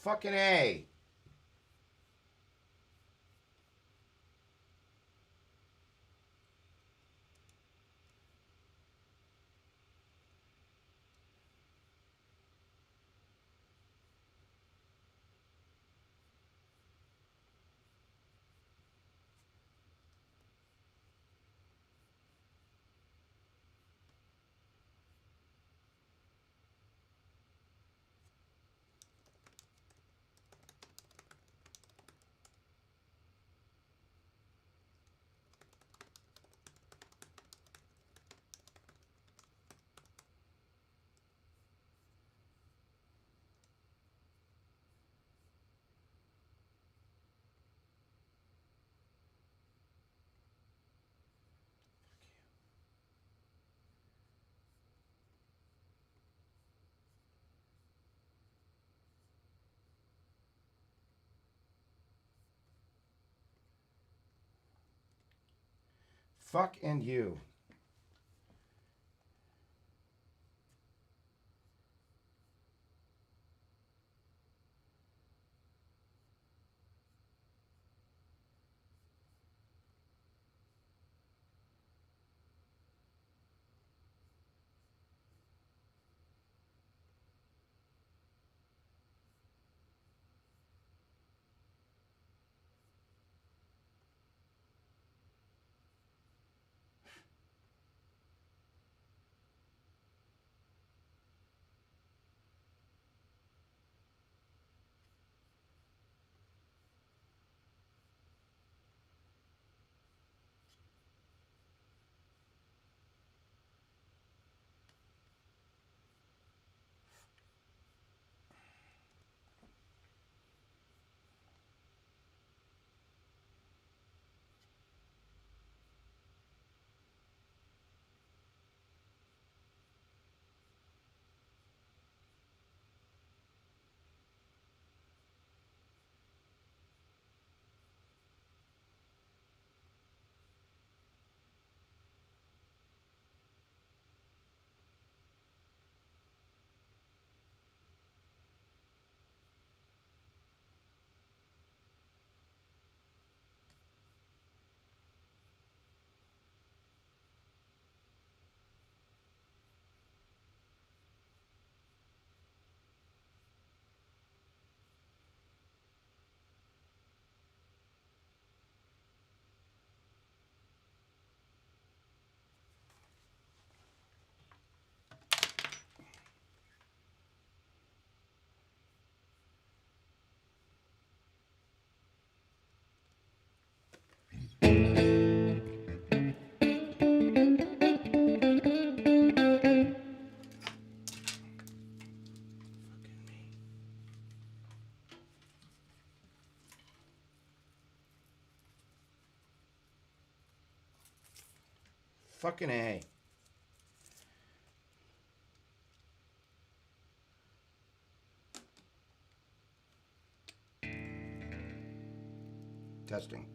Fucking A. Fuck and you. Fucking A. Testing.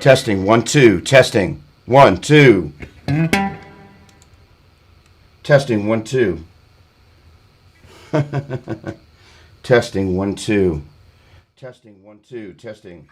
Testing. 1, 2. Testing. 1, 2. Testing. 1, 2. Testing. 1, 2. Testing. 1, 2. Testing.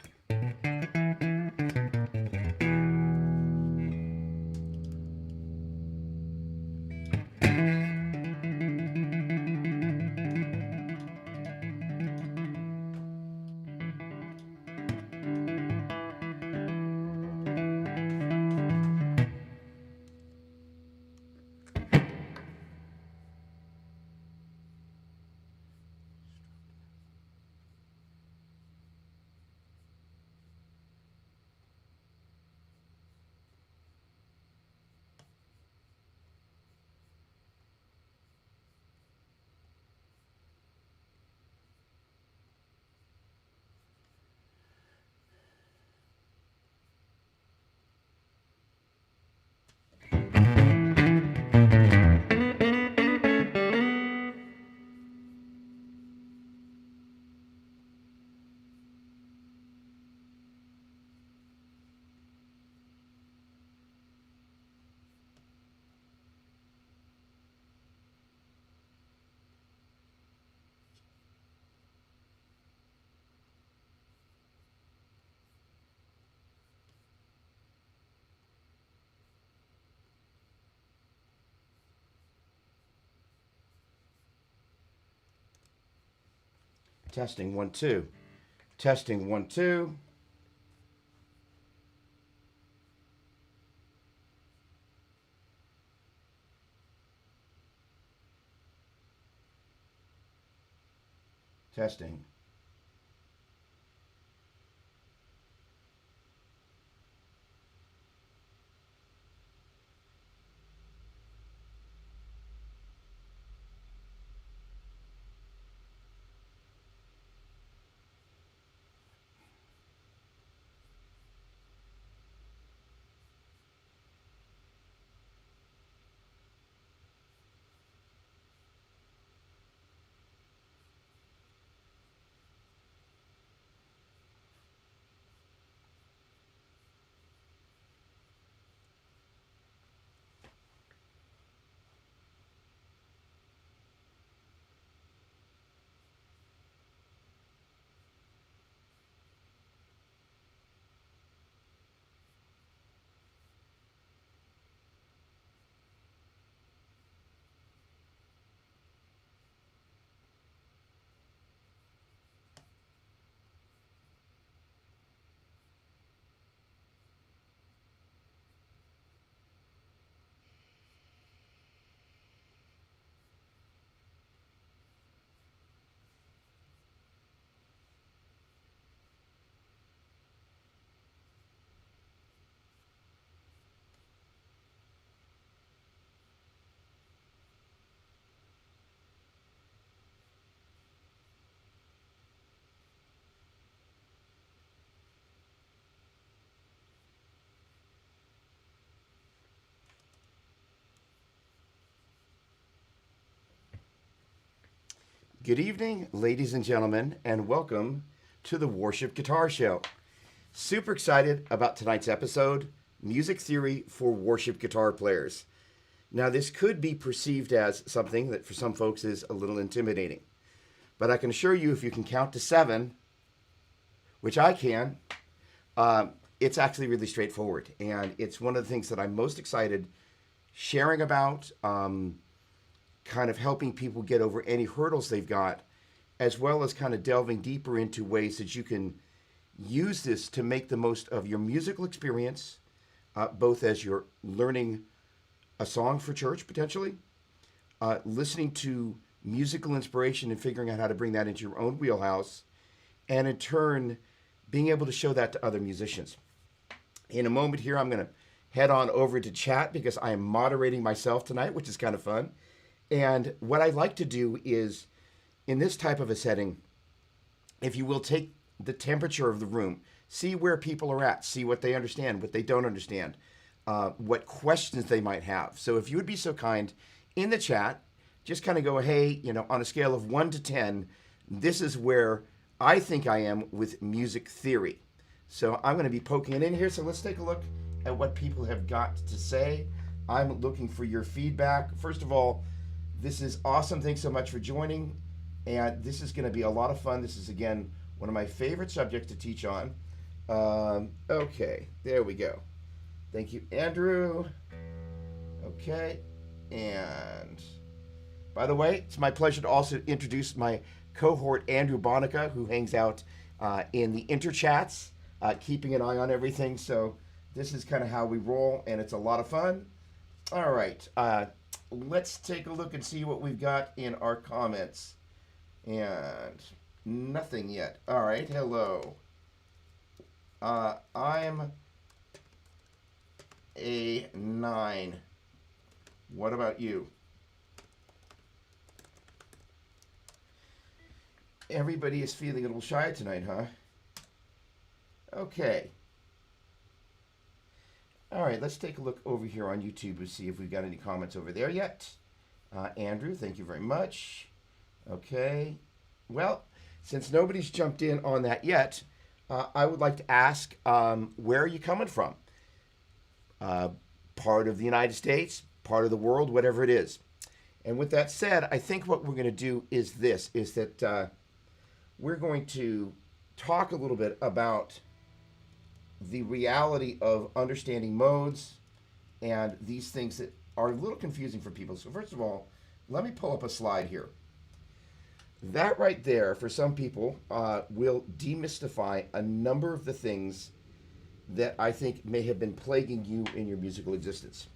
Testing 1 2. Testing 1 2. Testing. Good evening, ladies and gentlemen, and welcome to the Worship Guitar Show. Super excited about tonight's episode, Music Theory for Worship Guitar Players. Now, this could be perceived as something that for some folks is a little intimidating, but I can assure you if you can count to 7, which I can, it's actually really straightforward, and it's one of the things that I'm most excited sharing about, kind of helping people get over any hurdles they've got, as well as kind of delving deeper into ways that you can use this to make the most of your musical experience, both as you're learning a song for church, potentially, listening to musical inspiration and figuring out how to bring that into your own wheelhouse, and in turn, being able to show that to other musicians. In a moment here, I'm going to head on over to chat because I am moderating myself tonight, which is kind of fun. And what I like to do is, in this type of a setting, if you will, take the temperature of the room, see where people are at, see what they understand, what they don't understand, what questions they might have. So if you would be so kind, in the chat, just kind of go, hey, on a scale of 1 to 10, this is where I think I am with music theory. So I'm going to be poking it in here. So let's take a look at what people have got to say. I'm looking for your feedback. First of all, this is awesome. Thanks so much for joining. And this is going to be a lot of fun. This is, again, one of my favorite subjects to teach on. Okay, there we go. Thank you, Andrew. Okay, and by the way, it's my pleasure to also introduce my cohort, Andrew Bonica, who hangs out in the interchats, keeping an eye on everything. So this is kind of how we roll, and it's a lot of fun. All right. Let's take a look and see what we've got in our comments. And nothing yet. All right, hello. I'm a 9. What about you? Everybody is feeling a little shy tonight, huh? Okay. All right, let's take a look over here on YouTube to see if we've got any comments over there yet. Andrew, thank you very much. Okay. Well, since nobody's jumped in on that yet, I would like to ask, where are you coming from? Part of the United States, part of the world, whatever it is. And with that said, I think what we're going to do is this, is that we're going to talk a little bit about the reality of understanding modes and these things that are a little confusing for people. So first of all, let me pull up a slide here. That right there, for some people, will demystify a number of the things that I think may have been plaguing you in your musical existence.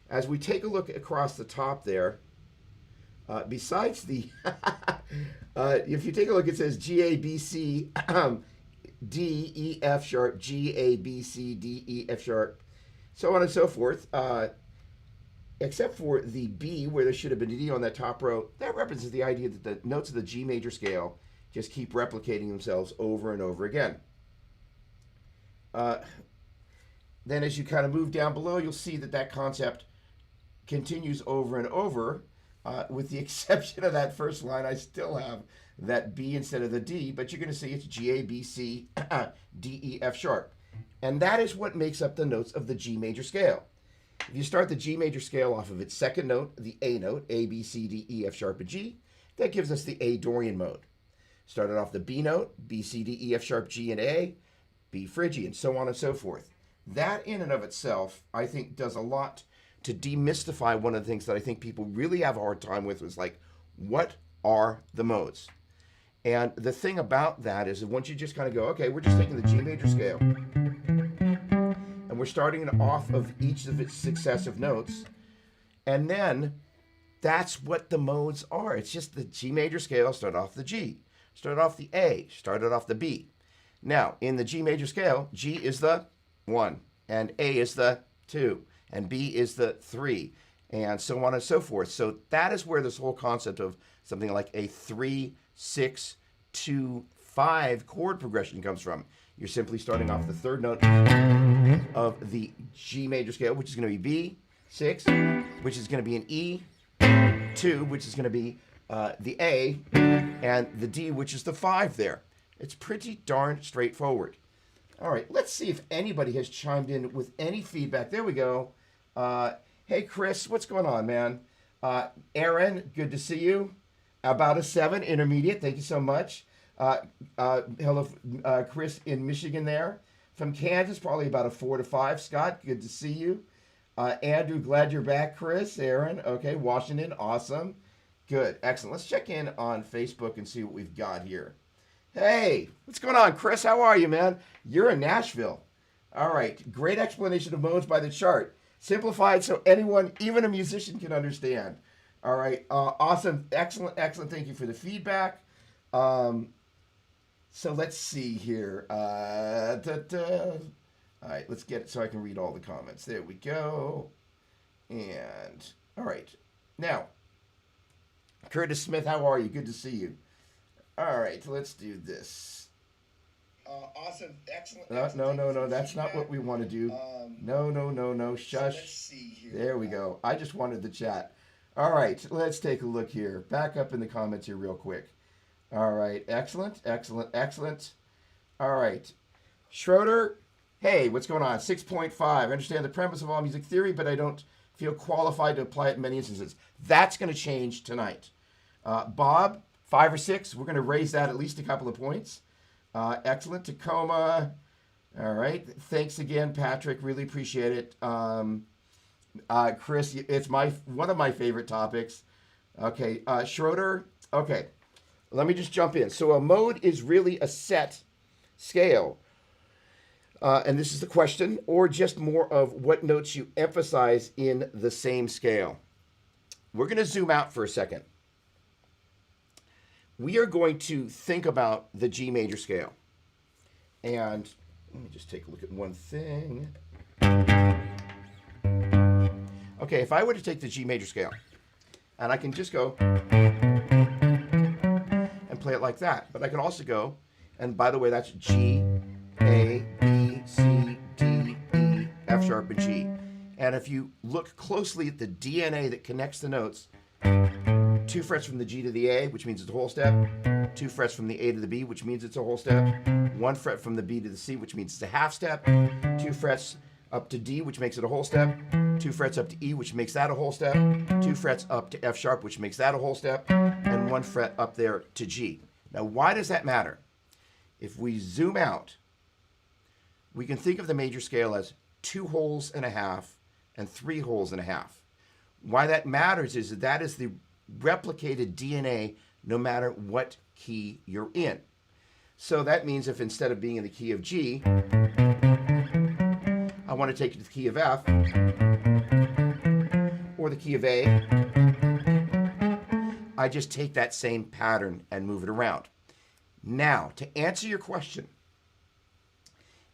As we take a look across the top there, besides the, if you take a look, it says G, A, B, C, D, E, F sharp, G, A, B, C, D, E, F sharp, so on and so forth. Except for the B, where there should have been a D on that top row, that represents the idea that the notes of the G major scale just keep replicating themselves over and over again. Then as you kind of move down below, you'll see that that concept continues over and over, with the exception of that first line. I still have that B instead of the D, but you're going to see it's G, A, B, C, D, E, F sharp. And that is what makes up the notes of the G major scale. If you start the G major scale off of its second note, the A note, A, B, C, D, E, F sharp, and G, that gives us the A Dorian mode. Started off the B note, B, C, D, E, F sharp, G, and A, B Phrygian, so on and so forth. That in and of itself, I think, does a lot to demystify one of the things that I think people really have a hard time with, is like, what are the modes? And the thing about that is that once you just kind of go, okay, we're just taking the G major scale, and we're starting off of each of its successive notes, and then that's what the modes are. It's just the G major scale, start off the G, start off the A, started off the B. Now, in the G major scale, G is the 1, and A is the 2, and B is the 3, and so on and so forth. So that is where this whole concept of something like a 3, 6, 2, 5 chord progression comes from. You're simply starting off the third note of the G major scale, which is going to be B, 6, which is going to be an E, 2, which is going to be the A, and the D, which is the 5 there. It's pretty darn straightforward. All right, let's see if anybody has chimed in with any feedback. There we go. Hey, Chris, what's going on, man? Aaron, good to see you. About a 7, intermediate. Thank you so much. Hello, Chris in Michigan there. From Kansas, probably about a 4 to 5. Scott, good to see you. Andrew, glad you're back, Chris. Aaron, okay. Washington, awesome. Good, excellent. Let's check in on Facebook and see what we've got here. Hey, what's going on, Chris? How are you, man? You're in Nashville. All right, great explanation of modes by the chart. Simplified so anyone, even a musician, can understand. All right, awesome, excellent, excellent. Thank you for the feedback. So let's see here. All right, let's get it so I can read all the comments. There we go. And, all right. Now, Curtis Smith, how are you? Good to see you. All right, let's do this. Awesome, excellent. No, that's not what we want to do. No, shush. So let's see here. There we go. I just wanted the chat. All right, let's take a look here. Back up in the comments here real quick. All right, excellent. All right, Schroeder, hey, what's going on? 6.5. I understand the premise of all music theory, but I don't feel qualified to apply it in many instances. That's going to change tonight. Bob, 5 or 6. We're going to raise that at least a couple of points. Excellent. Tacoma. All right. Thanks again, Patrick. Really appreciate it. Chris, it's one of my favorite topics. Okay. Schroeder. Okay. Let me just jump in. So a mode is really a set scale. And this is the question, or just more of what notes you emphasize in the same scale. We're going to zoom out for a second. We are going to think about the G major scale. And let me just take a look at one thing. Okay, if I were to take the G major scale, and I can just go and play it like that. But I can also go, and by the way, that's G, A, B, C, D, E, F sharp, and G. And if you look closely at the DNA that connects the notes, 2 frets from the G to the A, which means it's a whole step. 2 frets from the A to the B, which means it's a whole step. 1 fret from the B to the C, which means it's a half step. 2 frets up to D, which makes it a whole step. 2 frets up to E, which makes that a whole step. 2 frets up to F sharp, which makes that a whole step. And 1 fret up there to G. Now, why does that matter? If we zoom out, we can think of the major scale as 2 wholes and a half and 3 wholes and a half. Why that matters is that is the replicated DNA no matter what key you're in. So that means if instead of being in the key of G, I want to take it to the key of F or the key of A, I just take that same pattern and move it around. Now, to answer your question,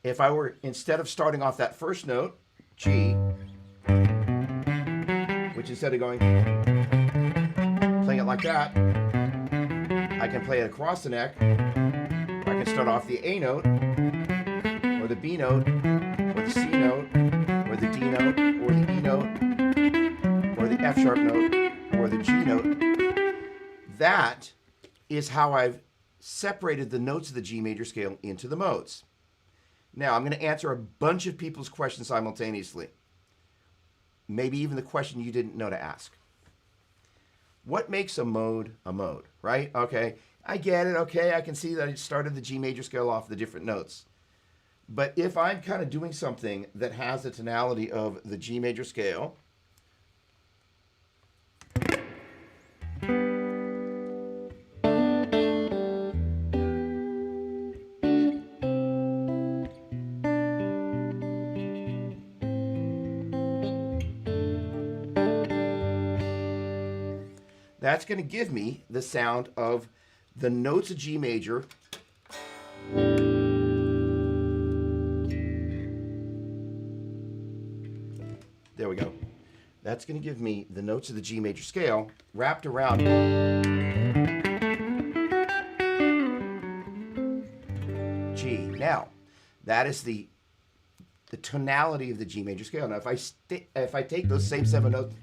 if I were, instead of starting off that first note, G, which instead of going, playing it like that, I can play it across the neck. I can start off the A note, or the B note, or the C note, or the D note, or the E note, or the F sharp note, or the G note. That is how I've separated the notes of the G major scale into the modes. Now, I'm going to answer a bunch of people's questions simultaneously. Maybe even the question you didn't know to ask. What makes a mode, right? Okay, I get it. Okay, I can see that I started the G major scale off the different notes. But if I'm kind of doing something that has the tonality of the G major scale, that's going to give me the sound of the notes of G major there we go. That's going to give me the notes of the G major scale wrapped around G. Now, that is the tonality of the G major scale. Now, if I take those same 7 notes,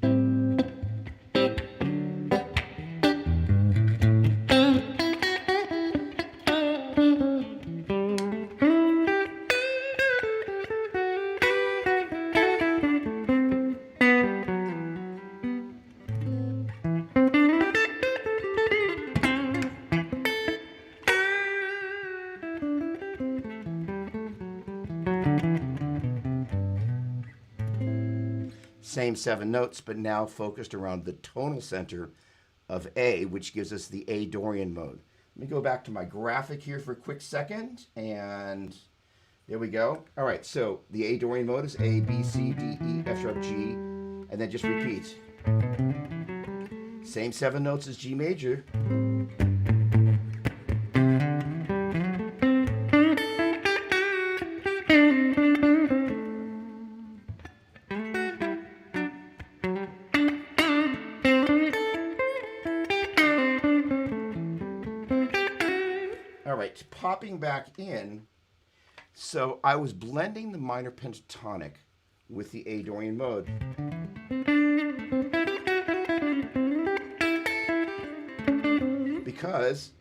same 7 notes, but now focused around the tonal center of A, which gives us the A Dorian mode. Let me go back to my graphic here for a quick second, and there we go. All right, so the A Dorian mode is A, B, C, D, E, F sharp, G, and then just repeat. Same 7 notes as G major. All right, popping back in, so I was blending the minor pentatonic with the A Dorian mode. Because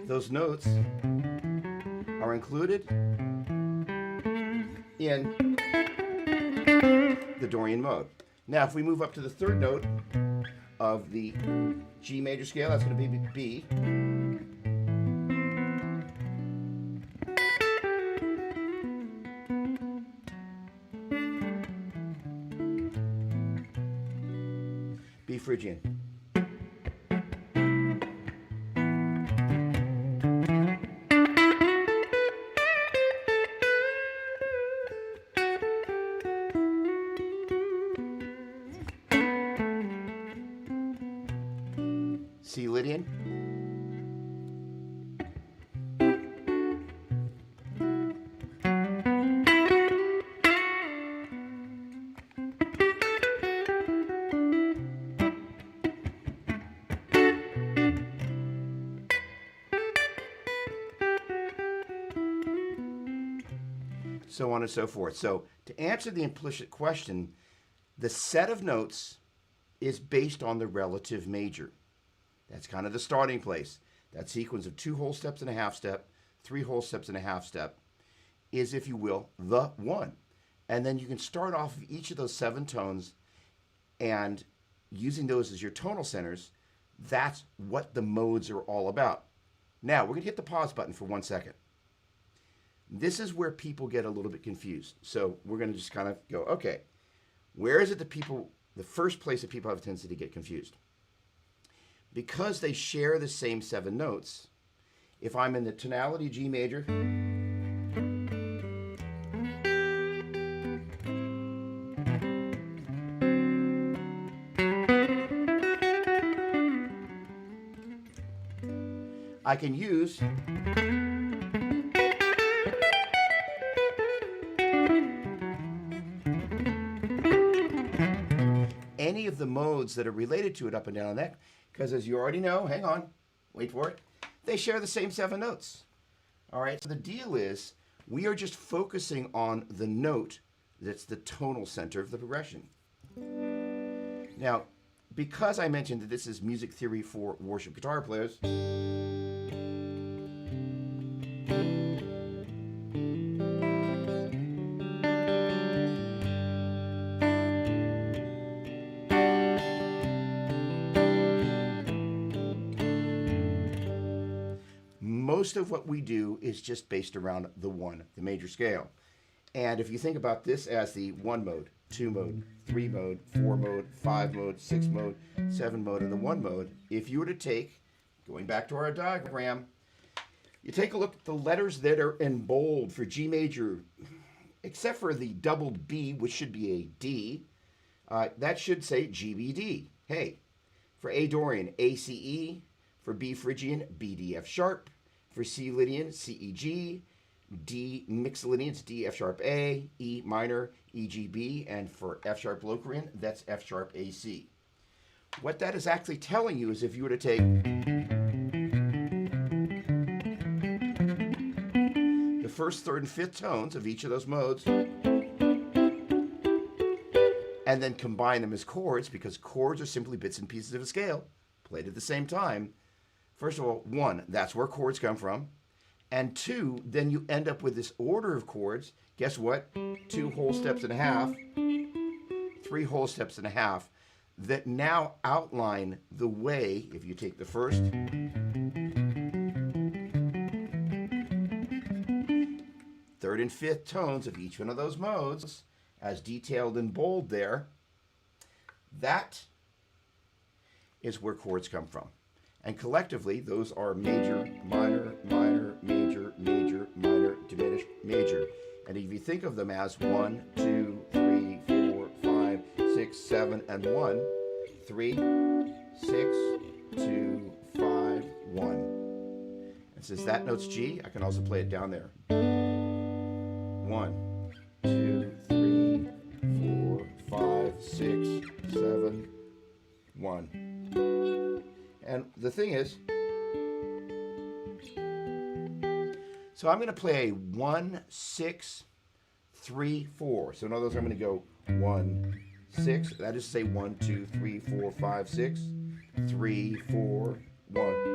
those notes are included in the Dorian mode. Now, if we move up to the 3rd note of the G major scale, that's going to be B. B Phrygian. C Lydian. So on and so forth. So to answer the implicit question, the set of notes is based on the relative major. That's kind of the starting place. That sequence of 2 whole steps and a half step, 3 whole steps and a half step is, if you will, the one. And then you can start off of each of those 7 tones, and using those as your tonal centers, that's what the modes are all about. Now, we're going to hit the pause button for 1 second. This is where people get a little bit confused. So we're going to just kind of go, okay, where is it that people the first place that people have a tendency to get confused. Because they share the same 7 notes, if I'm in the tonality G major, I can use any of the modes that are related to it up and down the neck, because as you already know, hang on, wait for it, they share the same 7 notes. All right, so the deal is we are just focusing on the note that's the tonal center of the progression. Now, because I mentioned that this is music theory for worship guitar players, most of what we do is just based around the 1, the major scale. And if you think about this as the 1 mode, 2 mode, 3 mode, 4 mode, 5 mode, 6 mode, 7 mode, and the 1 mode, if you were to take, going back to our diagram, you take a look at the letters that are in bold for G major, except for the doubled B, which should be a D, that should say GBD. Hey, for A Dorian, ACE, for B Phrygian, BDF sharp, for C Lydian, CEG, D Mixolydian, it's D F sharp A, E minor, EGB, and for F sharp Locrian, that's F sharp AC. What that is actually telling you is if you were to take the first, third, and fifth tones of each of those modes and then combine them as chords, because chords are simply bits and pieces of a scale played at the same time. First of all, 1, that's where chords come from. And 2, then you end up with this order of chords. Guess what? 2 whole steps and a half, 3 whole steps and a half, that now outline the way, if you take the first, third, and fifth tones of each one of those modes, as detailed in bold there, that is where chords come from. And collectively, those are major, minor, minor, major, major, minor, diminished, major. And if you think of them as 1, 2, 3, 4, 5, 6, 7, and 1, 3, 6, 2, 5, 1. And since that note's G, I can also play it down there. 1, 2, 3, 4, 5, 6, 7, 1. And the thing is, so I'm going to play a 1, 6, 3, 4. So in other words, I'm going to go 1, 6. That is to say 1, 2, 3, 4, 5, 6, 3, 4, 1.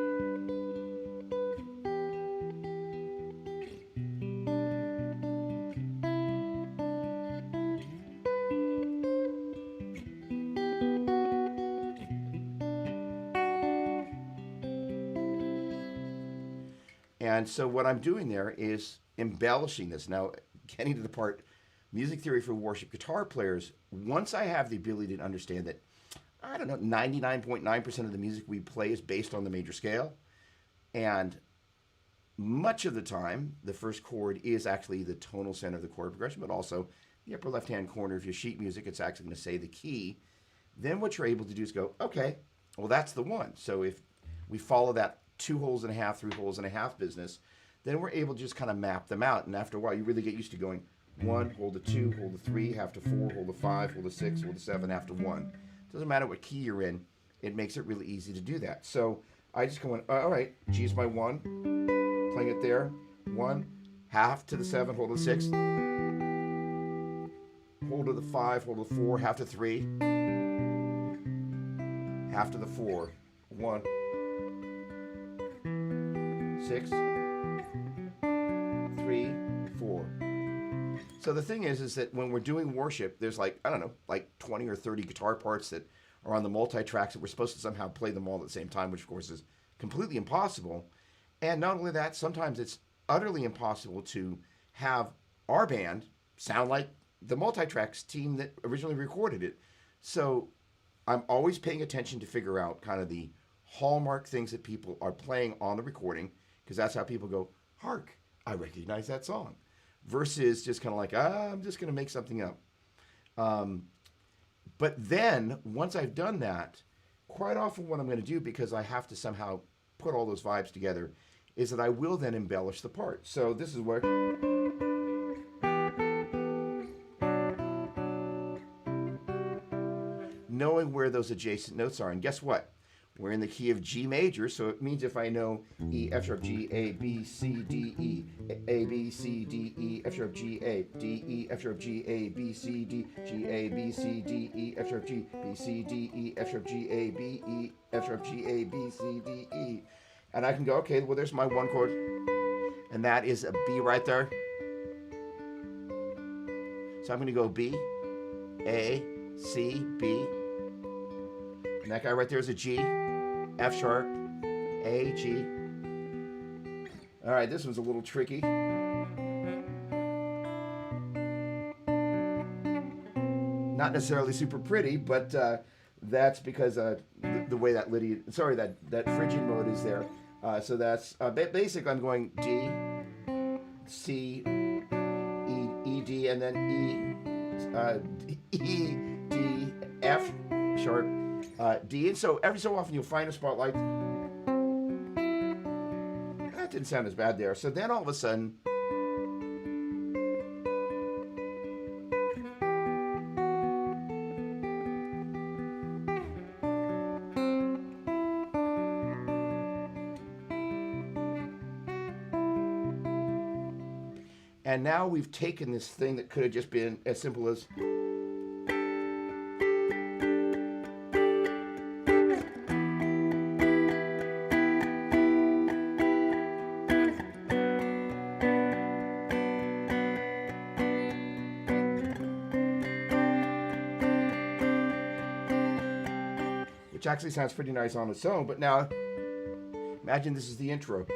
And so what I'm doing there is embellishing this. Now, getting to the part, music theory for worship guitar players, once I have the ability to understand that, I don't know, 99.9% of the music we play is based on the major scale, and much of the time, the first chord is actually the tonal center of the chord progression, but also the upper left-hand corner of your sheet music, it's actually going to say the key. Then what you're able to do is go, okay, well, that's the 1. So if we follow that 2 holes and a half, 3 holes and a half business, then we're able to just kind of map them out. And after a while, you really get used to going 1, hold the 2, hold the 3, half to 4, hold the 5, hold the 6, hold the 7, half to 1. Doesn't matter what key you're in, it makes it really easy to do that. So I just go in, all right, G is my 1, playing it there, 1, half to the 7, hold the 6, hold to the 5, hold to the 4, half to 3, half to the 4, 1, 6, 3, 4. So the thing is that when we're doing worship, there's like, I don't know, like 20 or 30 guitar parts that are on the multi-tracks that we're supposed to somehow play them all at the same time, which of course is completely impossible. And not only that, sometimes it's utterly impossible to have our band sound like the multi-tracks team that originally recorded it. So I'm always paying attention to figure out kind of the hallmark things that people are playing on the recording, because that's how people go, hark, I recognize that song, versus just kind of like, I'm just going to make something up. But then once I've done that, quite often what I'm going to do, because I have to somehow put all those vibes together, is that I will then embellish the part. So this is where, knowing where those adjacent notes are. And guess what? We're in the key of G major, so it means if I know E, F sharp, G, A, B, C, D, E, A, B, C, D, E, F sharp, G, A, D, E, F sharp, G, A, B, C, D, G, A, B, C, D, E, F sharp, G, B, C, D, E, F sharp, G, A, B, E, F sharp, G, A, B, C, D, E. And I can go, okay, well, there's my one chord, and that is a B right there. So I'm going to go B, A, C, B. And that guy right there is a G, F sharp, A, G. All right, this one's a little tricky. Not necessarily super pretty, but that's because the way that that Phrygian mode is there. So that's basically I'm going D, C, E, D, and then E, D, F sharp, D. And so every so often you'll find a spot like, that didn't sound as bad there. So then all of a sudden, and now we've taken this thing that could have just been as simple as, which actually sounds pretty nice on its own. But now, imagine this is the intro.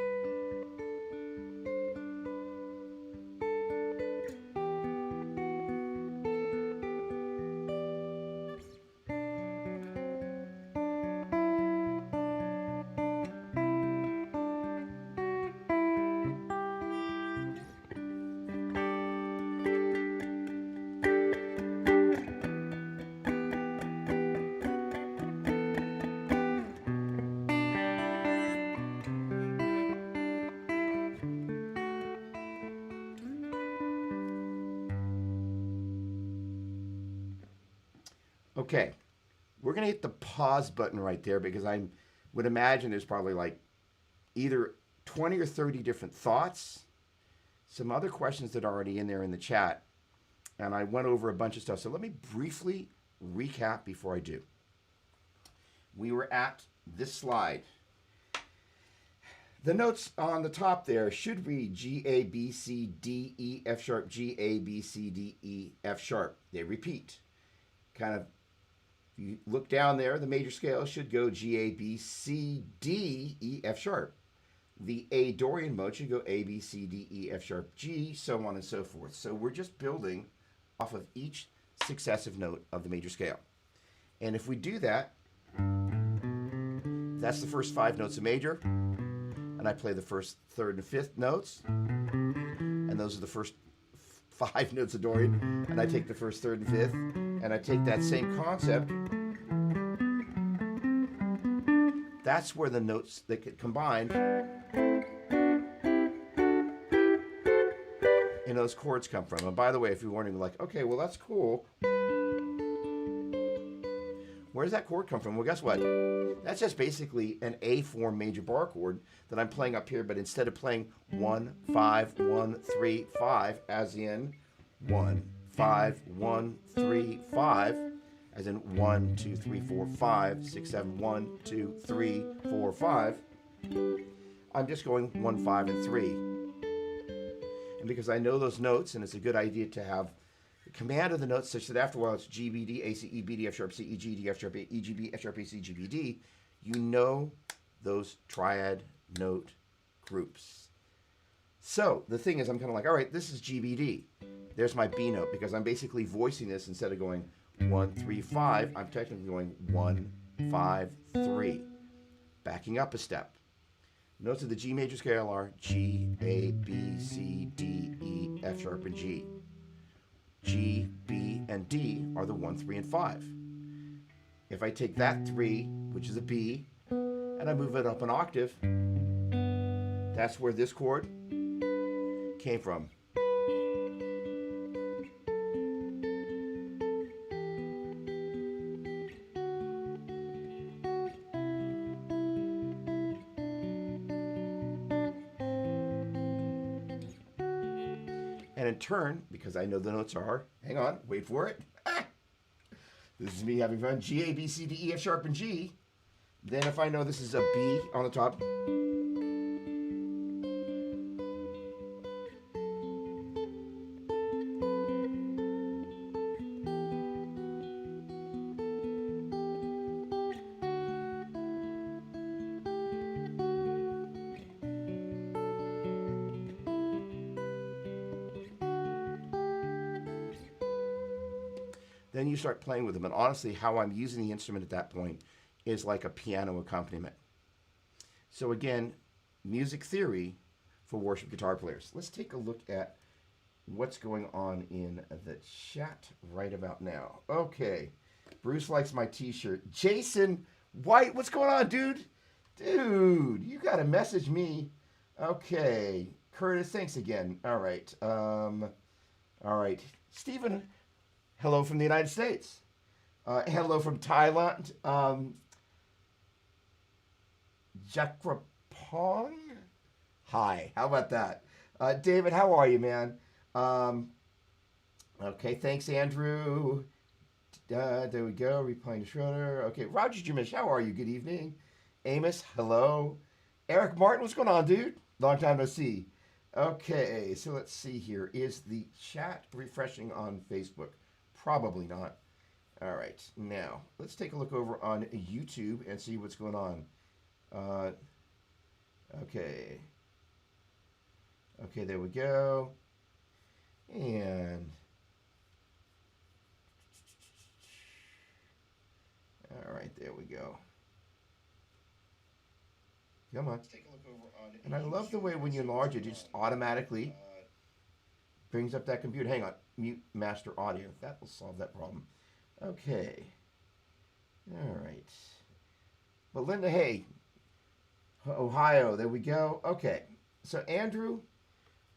Okay, we're going to hit the pause button right there, because I would imagine there's probably like either 20 or 30 different thoughts, some other questions that are already in there in the chat, and I went over a bunch of stuff. So let me briefly recap before I do. We were at this slide. The notes on the top there should read G, A, B, C, D, E, F sharp, G, A, B, C, D, E, F sharp. They repeat. Kind of, if you look down there, the major scale should go G, A, B, C, D, E, F sharp. The A Dorian mode should go A, B, C, D, E, F sharp, G, so on and so forth. So we're just building off of each successive note of the major scale. And if we do that, that's the first 5 notes of major. And I play the first, third, and fifth notes. And those are the first 5 notes of Dorian. And I take the first, third, and fifth. And I take that same concept. That's where the notes that get combined in those chords come from. And by the way, if you're wondering, like, okay, well, that's cool. Where does that chord come from? Well, guess what? That's just basically an A form major bar chord that I'm playing up here, but instead of playing 1, 5, 1, 3, 5, as in 1, 5, 1, 3, 5, as in 1, 2, 3, 4, 5, 6, 7, 1, 2, 3, 4, 5, I'm just going 1, 5, and 3. And because I know those notes, and it's a good idea to have command of the notes such that after a while it's G, B, D, A, C, E, B, D, F sharp, C, E, G, D, F sharp, A, E, G, B, F sharp, A, C, G, B, D, you know those triad note groups. So the thing is, I'm kind of like, all right, this is G, B, D. There's my B note, because I'm basically voicing this instead of going 1, 3, 5. I'm technically going 1, 5, 3. Backing up a step. Notes of the G major scale are G, A, B, C, D, E, F sharp, and G. G, B, and D are the 1, 3, and 5. If I take that 3, which is a B, and I move it up an octave, that's where this chord came from. And in turn, because I know the notes are, hang on, wait for it. This is me having fun. G, A, B, C, D, E, F sharp, and G. Then if I know this is a B on the top, then you start playing with them. And honestly, how I'm using the instrument at that point is like a piano accompaniment. So again, music theory for worship guitar players. Let's take a look at what's going on in the chat right about now. Okay, Bruce likes my t-shirt. Jason White, what's going on, dude? Dude, you gotta message me. Okay, Curtis, thanks again. All right, Stephen, hello from the United States. Hello from Thailand. Jakrapong? Hi, how about that? David, how are you, man? Okay, thanks, Andrew. There we go, replying to Schroeder. Okay, Roger Jimish, how are you? Good evening. Amos, hello. Eric Martin, what's going on, dude? Long time no see. Okay, so let's see here. Is the chat refreshing on Facebook? Probably not. All right, now let's take a look over on YouTube and see what's going on. Okay, there we go. And all right, there we go. Come on. Let's take a look over on and I love the way when you enlarge it, it just automatically brings up that computer. Hang on, mute master audio. That will solve that problem. Okay. All right. Belinda, hey, Ohio, there we go. Okay. So Andrew,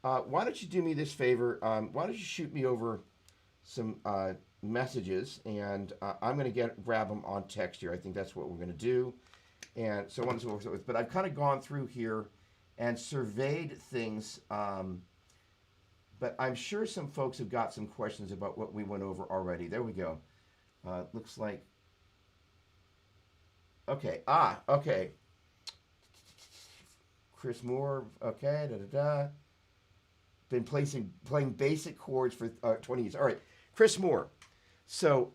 why don't you do me this favor? Why don't you shoot me over some messages, and I'm going to grab them on text here. I think that's what we're going to do. And so on and so forth. But I've kind of gone through here and surveyed things. But I'm sure some folks have got some questions about what we went over already. There we go. Looks like. Okay. Okay. Chris Moore. Okay. Been playing basic chords for 20 years. All right. Chris Moore. So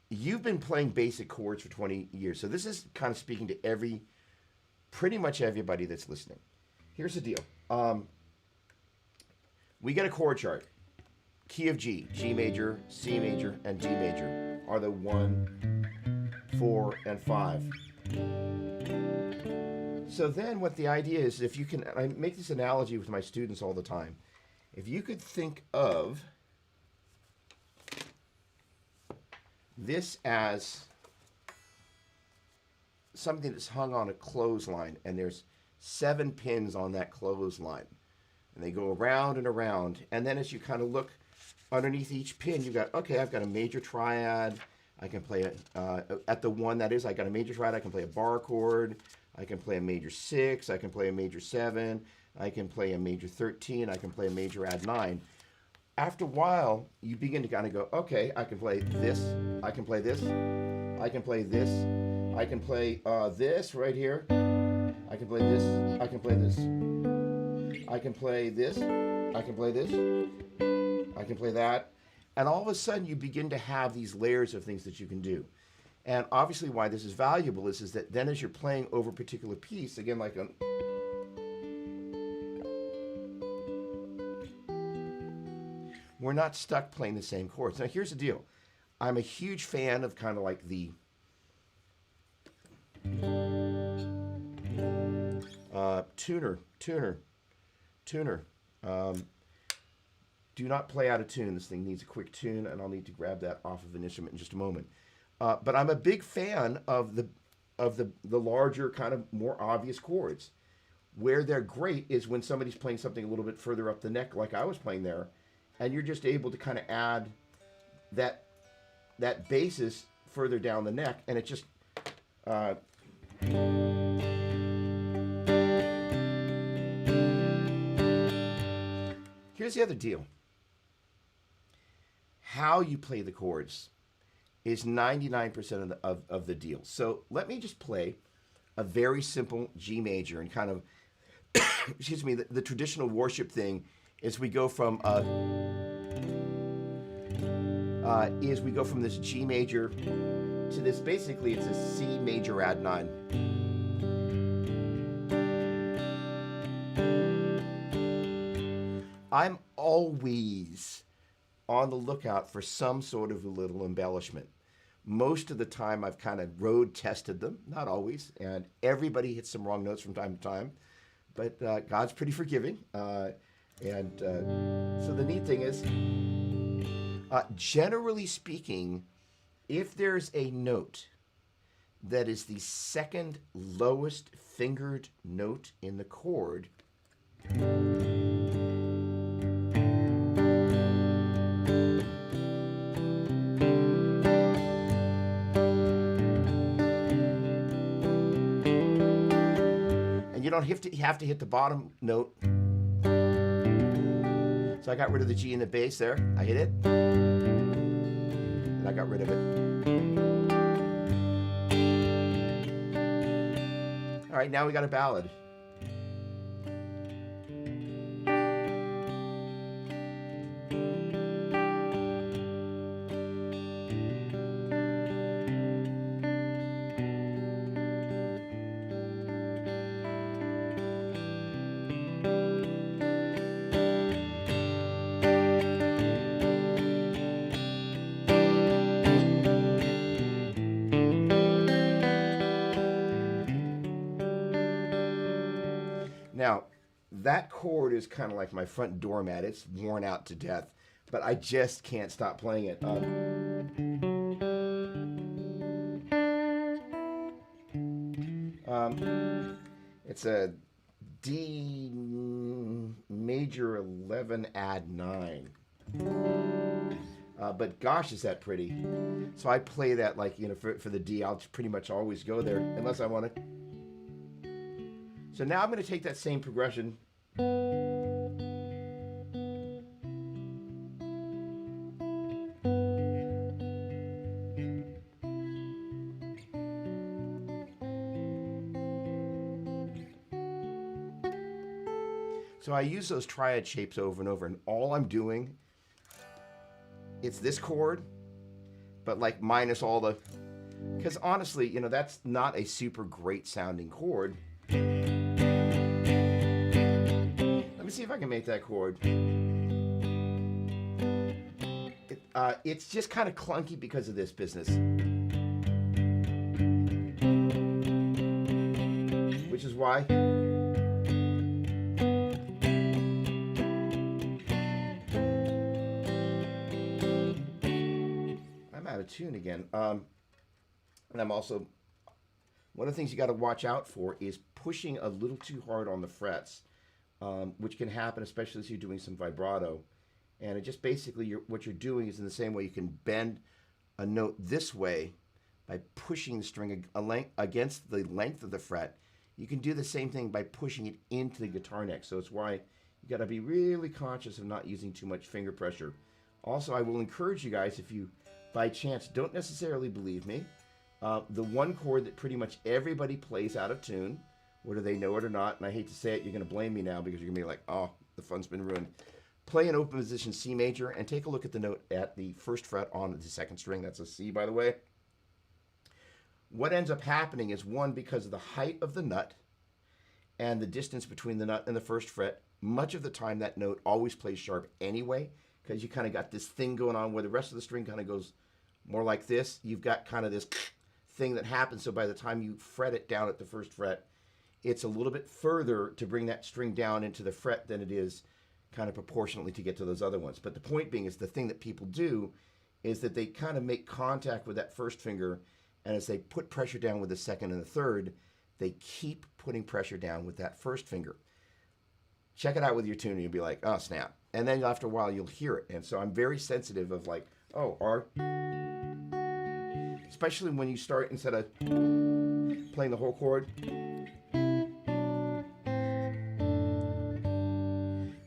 you've been playing basic chords for 20 years. So this is kind of speaking to pretty much everybody that's listening. Here's the deal. We get a chord chart. Key of G, G major, C major, and D major are the 1, 4, and 5. So then what the idea is, if you can, I make this analogy with my students all the time. If you could think of this as something that's hung on a clothesline, and there's 7 pins on that clothesline, and they go around and around, and then as you kind of look underneath each pin, you've got, okay, I've got a major triad. I can play at the one that is, I got a major triad. I can play a bar chord. I can play a major 6. I can play a major 7. I can play a major 13. I can play a major add 9. After a while, you begin to kind of go, okay, I can play this. I can play this. I can play this. I can play this right here. I can play this. I can play this. I can play this. I can play this. I can play that. And all of a sudden, you begin to have these layers of things that you can do. And obviously why this is valuable is that then as you're playing over a particular piece, again, like a... we're not stuck playing the same chords. Now, here's the deal. I'm a huge fan of kind of like the tuner. Um, do not play out of tune. This thing needs a quick tune, and I'll need to grab that off of an instrument in just a moment. But I'm a big fan of the larger, kind of more obvious chords. Where they're great is when somebody's playing something a little bit further up the neck, like I was playing there, and you're just able to kind of add that basis further down the neck, and it just here's the other deal. How you play the chords is 99% of the deal. So let me just play a very simple G major and kind of, excuse me, the traditional worship thing is we go from this G major to this, basically it's a C major add 9. I'm always on the lookout for some sort of a little embellishment. Most of the time I've kind of road tested them, not always, and everybody hits some wrong notes from time to time, but God's pretty forgiving. So the neat thing is, generally speaking, if there's a note that is the second lowest fingered note in the chord, you don't have to hit the bottom note. So I got rid of the G in the bass there. I hit it. And I got rid of it. All right, now we got a ballad. Now, that chord is kind of like my front doormat. It's worn out to death, but I just can't stop playing it. It's a D major 11 add 9. But gosh, is that pretty. So I play that like, for the D, I'll pretty much always go there unless I want to. So now I'm going to take that same progression. So I use those triad shapes over and over, and all I'm doing, it's this chord, but like minus all the, because honestly, that's not a super great sounding chord. Let me see if I can make that chord. It's just kind of clunky because of this business. Which is why I'm out of tune again. And I'm also, one of the things you got to watch out for is pushing a little too hard on the frets, which can happen, especially if you're doing some vibrato. And it just basically, what you're doing is in the same way you can bend a note this way by pushing the string against the length of the fret. You can do the same thing by pushing it into the guitar neck. So it's why you got to be really conscious of not using too much finger pressure. Also, I will encourage you guys, if you by chance don't necessarily believe me, the one chord that pretty much everybody plays out of tune, whether they know it or not, and I hate to say it, you're going to blame me now because you're going to be like, oh, the fun's been ruined. Play an open position C major and take a look at the note at the first fret on the second string. That's a C, by the way. What ends up happening is, one, because of the height of the nut and the distance between the nut and the first fret, much of the time that note always plays sharp anyway, because you kind of got this thing going on where the rest of the string kind of goes more like this, you've got kind of this thing that happens. So by the time you fret it down at the first fret, it's a little bit further to bring that string down into the fret than it is kind of proportionately to get to those other ones. But the point being is the thing that people do is that they kind of make contact with that first finger, and as they put pressure down with the second and the third, they keep putting pressure down with that first finger. Check it out with your tune and you'll be like, oh snap. And then after a while you'll hear it. And so I'm very sensitive of like, oh, R, especially when you start, instead of playing the whole chord,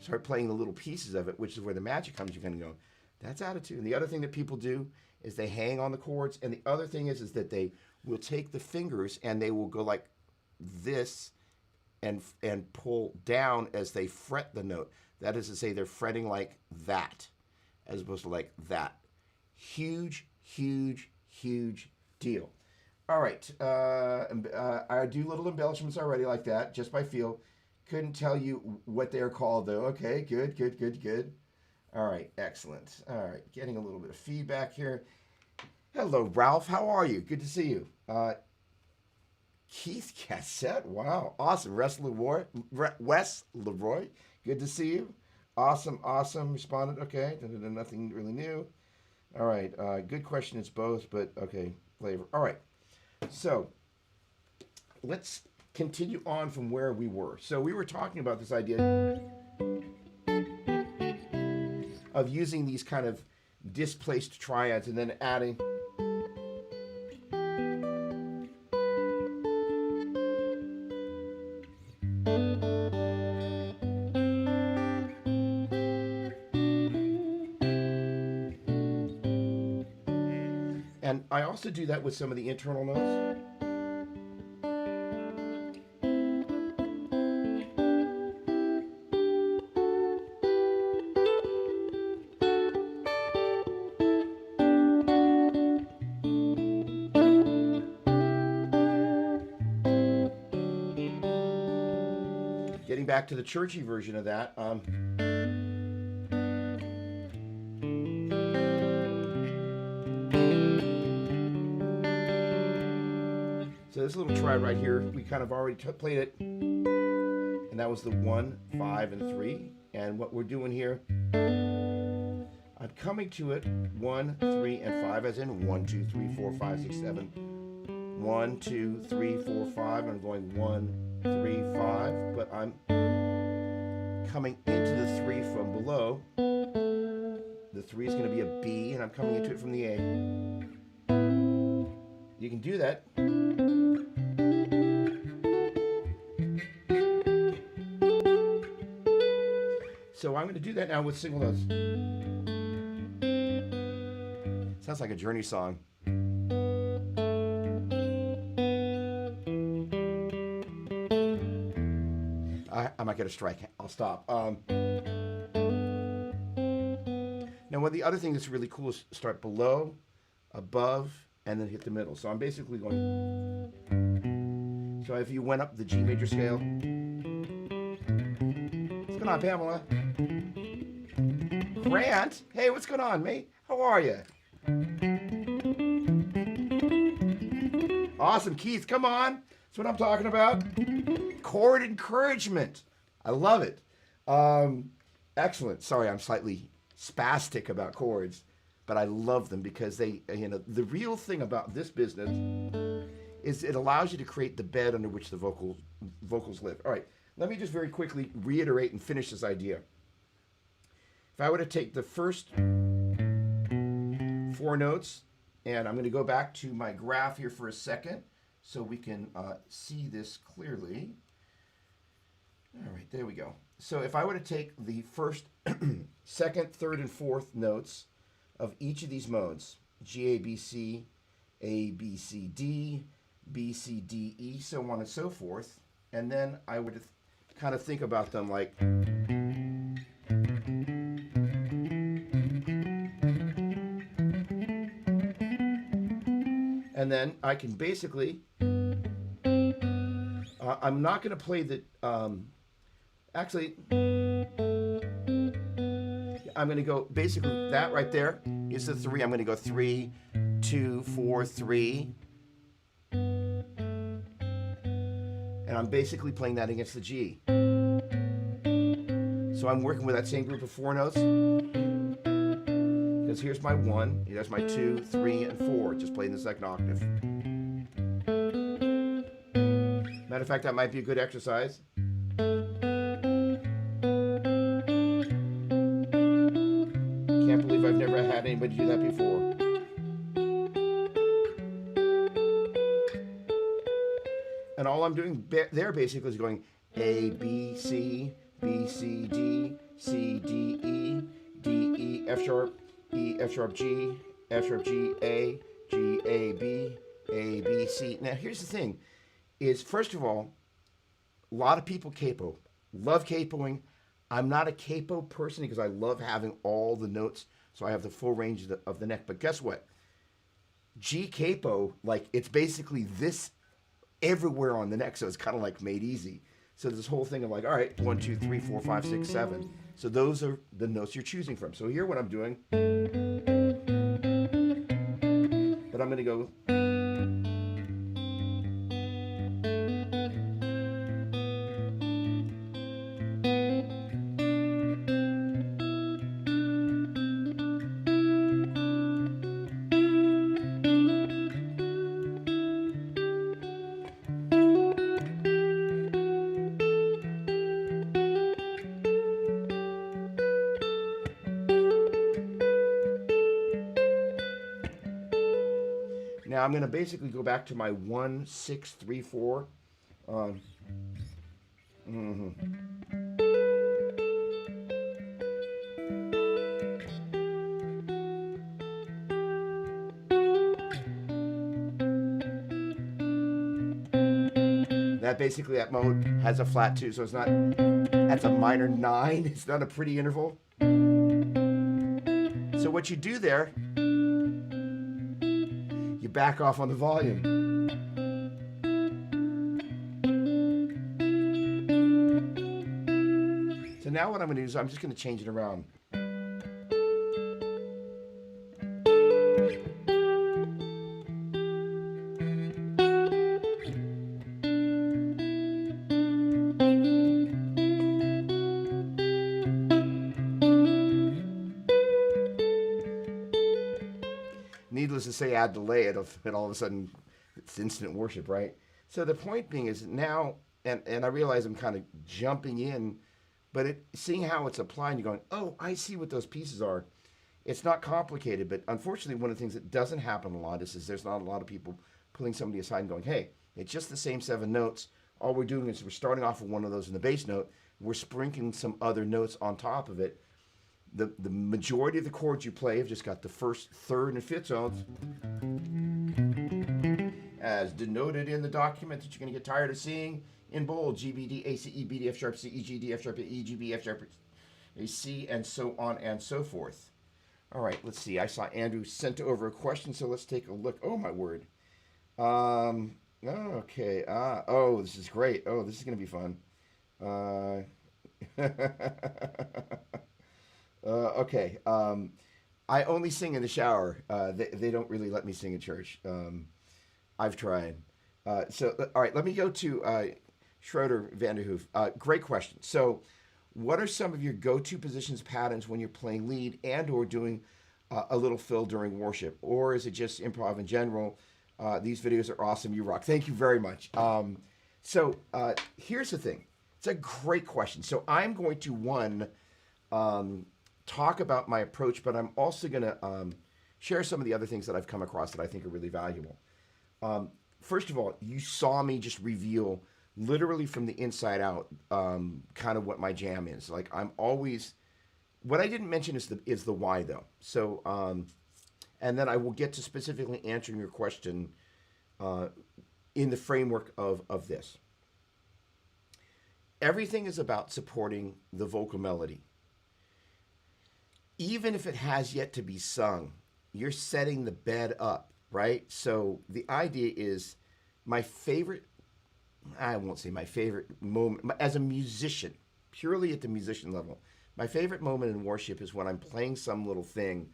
start playing the little pieces of it, which is where the magic comes. You're going to go, that's out of tune. And the other thing that people do is they hang on the chords. And the other thing is that they will take the fingers and they will go like this and pull down as they fret the note. That is to say, they're fretting like that, as opposed to like that. Huge, huge, huge deal. All right, I do little embellishments already like that, just by feel. Couldn't tell you what they're called though. Okay, good, good, good, good. All right, excellent. All right, getting a little bit of feedback here. Hello, Ralph. How are you? Good to see you. Keith Cassette. Wow, awesome. Wes Leroy. Good to see you. Awesome, awesome. Responded. Okay, nothing really new. All right, good question. It's both, but okay, flavor. All right, so let's continue on from where we were. So we were talking about this idea of using these kind of displaced triads and then adding and I also do that with some of the internal notes. Getting back to the churchy version of that, so this little triad right here, we kind of already played it, and that was the 1, 5, and 3. And what we're doing here, I'm coming to it 1, 3, and 5, as in 1, 2, 3, 4, 5, 6, 7. 1, 2, 3, 4, 5. I'm going 1, 3, 5, but I'm coming into the 3 from below. The 3 is going to be a B, and I'm coming into it from the A. You can do that. So I'm going to do that now with single notes. Sounds like a Journey song. I might get a strike. I'll stop. Now, one of the other things that's really cool is start below, above, and then hit the middle. So I'm basically going. So if you went up the G major scale. What's going on, Pamela? Grant? Hey, what's going on, mate? How are you? Awesome, Keith. Come on. That's what I'm talking about. Chord encouragement. I love it. Excellent. Sorry, I'm slightly spastic about chords, but I love them because they, the real thing about this business is it allows you to create the bed under which the vocals live. All right, let me just very quickly reiterate and finish this idea. If I were to take the first 4 notes, and I'm going to go back to my graph here for a second so we can see this clearly. All right, there we go. So if I were to take the first, second, third, and fourth notes of each of these modes, G, A, B, C, A, B, C, D, B, C, D, E, so on and so forth, and then I would kind of think about them like, and then I can basically, I'm not going to play the, actually, I'm going to go, basically that right there is the 3. I'm going to go 3, 2, 4, 3. And I'm basically playing that against the G. So I'm working with that same group of 4 notes. Because here's my 1, here's my 2, 3, and 4. Just playing the second octave. Matter of fact, that might be a good exercise. Can't believe I've never had anybody do that before. And all I'm doing there basically is going A, B, C, B, C, D, C, D, E, D, E, F sharp, E, F sharp, G, F sharp, G, A, B, C. Now here's the thing, is first of all, a lot of people capo. Love capoing. I'm not a capo person because I love having all the notes, so I have the full range of the neck. But guess what? G capo, like it's basically this everywhere on the neck, so it's kind of like made easy. So this whole thing of like, all right, 1, 2, 3, 4, 5, 6, 7. So those are the notes you're choosing from. So here what I'm doing, but I'm going to go. Now I'm going to basically go back to my 1, 6, 3, 4. That basically, that mode has a flat 2, so it's not, that's a minor 9. It's not a pretty interval. So what you do there, you back off on the volume. So now what I'm going to do is I'm just going to change it around. Needless to say, add delay, and all of a sudden it's instant worship, right? So the point being is now, and I realize I'm kind of jumping in, but seeing how it's applied, you're going, oh, I see what those pieces are. It's not complicated, but unfortunately, one of the things that doesn't happen a lot is there's not a lot of people pulling somebody aside and going, hey, it's just the same 7 notes. All we're doing is we're starting off with one of those in the bass note. We're sprinkling some other notes on top of it. The majority of the chords you play have just got the first, third, and fifth tones, as denoted in the document that you're going to get tired of seeing in bold: G, B, D, A, C, E, B, D, F sharp, C, E, G, D, F sharp, E, G, B, F sharp, A, C, and so on and so forth. All right, let's see. I saw Andrew sent over a question, so let's take a look. Oh, my word. Okay. Oh, this is great. Oh, this is going to be fun. Okay. I only sing in the shower. They don't really let me sing in church. I've tried. All right, let me go to Schroeder Vanderhoof. Great question. So, what are some of your go-to positions patterns when you're playing lead and or doing a little fill during worship? Or is it just improv in general? These videos are awesome. You rock. Thank you very much. Here's the thing. It's a great question. So I'm going to, talk about my approach, but I'm also going to share some of the other things that I've come across that I think are really valuable. First of all, you saw me just reveal literally from the inside out kind of what my jam is. Like I'm always, what I didn't mention is the why though. So, and then I will get to specifically answering your question in the framework of this. Everything is about supporting the vocal melody. Even if it has yet to be sung, you're setting the bed up, right? So the idea is my favorite, I won't say my favorite moment, as a musician, purely at the musician level, my favorite moment in worship is when I'm playing some little thing.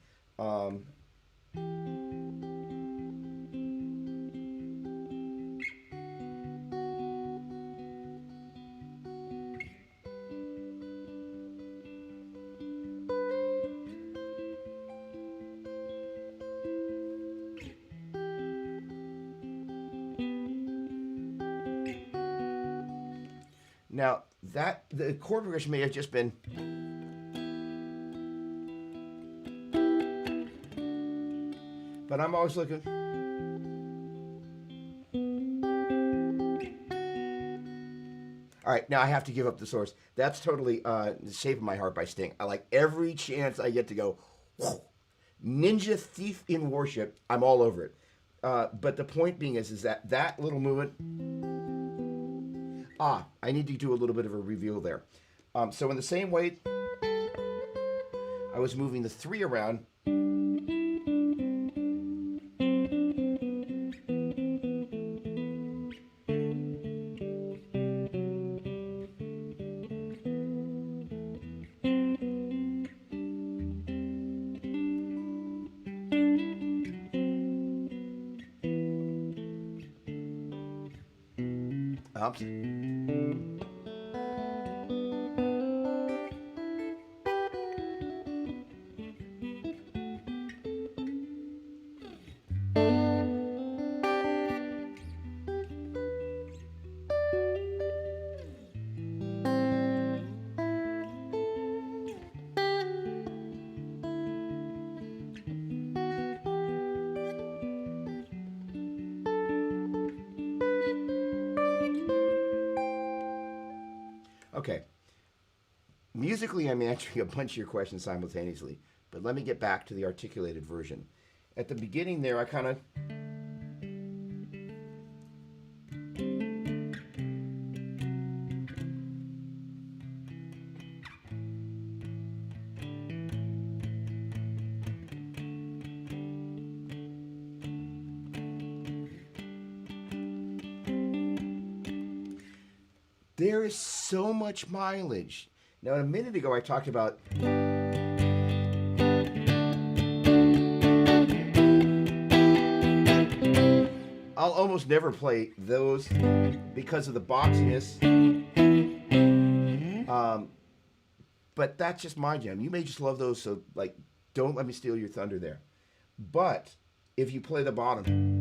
Now, the chord progression may have just been. But I'm always looking. All right, now I have to give up the source. That's totally Saving My Heart by Sting. I like every chance I get to go, whoa, Ninja Thief in Worship, I'm all over it. But the point being is that little movement. I need to do a little bit of a reveal there. So in the same way, I was moving the 3 around. Oops. Okay. Musically, I'm answering a bunch of your questions simultaneously, but let me get back to the articulated version. At the beginning there, I kind of... There is so much mileage. Now, a minute ago, I talked about I'll almost never play those because of the boxiness. But that's just my jam. You may just love those, so like, don't let me steal your thunder there. But if you play the bottom,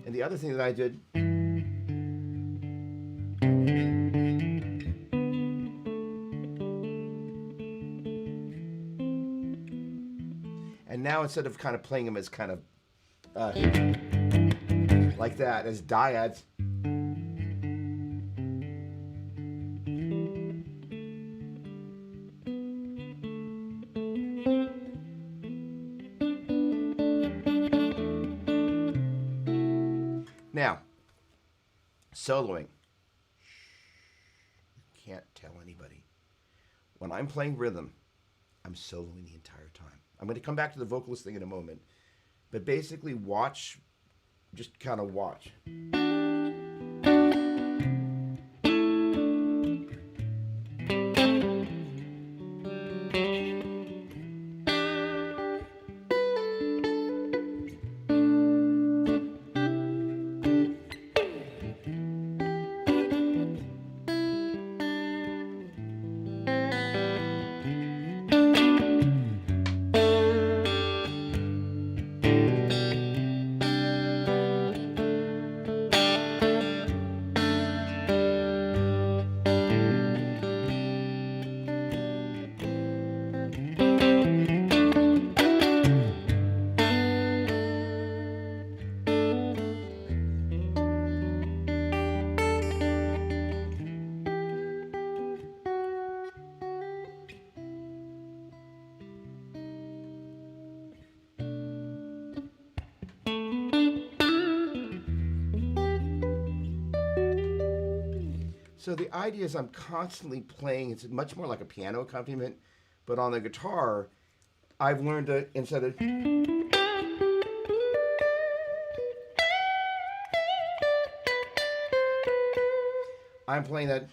and the other thing that I did, and now instead of kind of playing them as kind of like that, as dyads, now, soloing. Can't tell anybody. When I'm playing rhythm, I'm soloing the entire time. I'm going to come back to the vocalist thing in a moment. But basically, watch. Just kind of watch. So the idea is I'm constantly playing, it's much more like a piano accompaniment, but on the guitar, I've learned to, instead of... I'm playing that...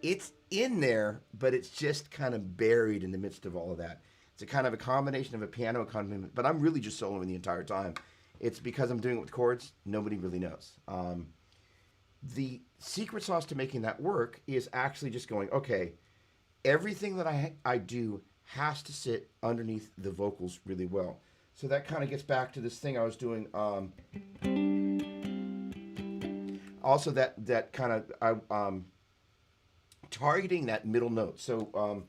it's in there, but it's just kind of buried in the midst of all of that. It's a kind of a combination of a piano accompaniment, but I'm really just soloing the entire time. It's because I'm doing it with chords. Nobody really knows. The secret sauce to making that work is actually just going, okay, everything that I do has to sit underneath the vocals really well. So that kind of gets back to this thing I was doing. Also, that kind of targeting that middle note. So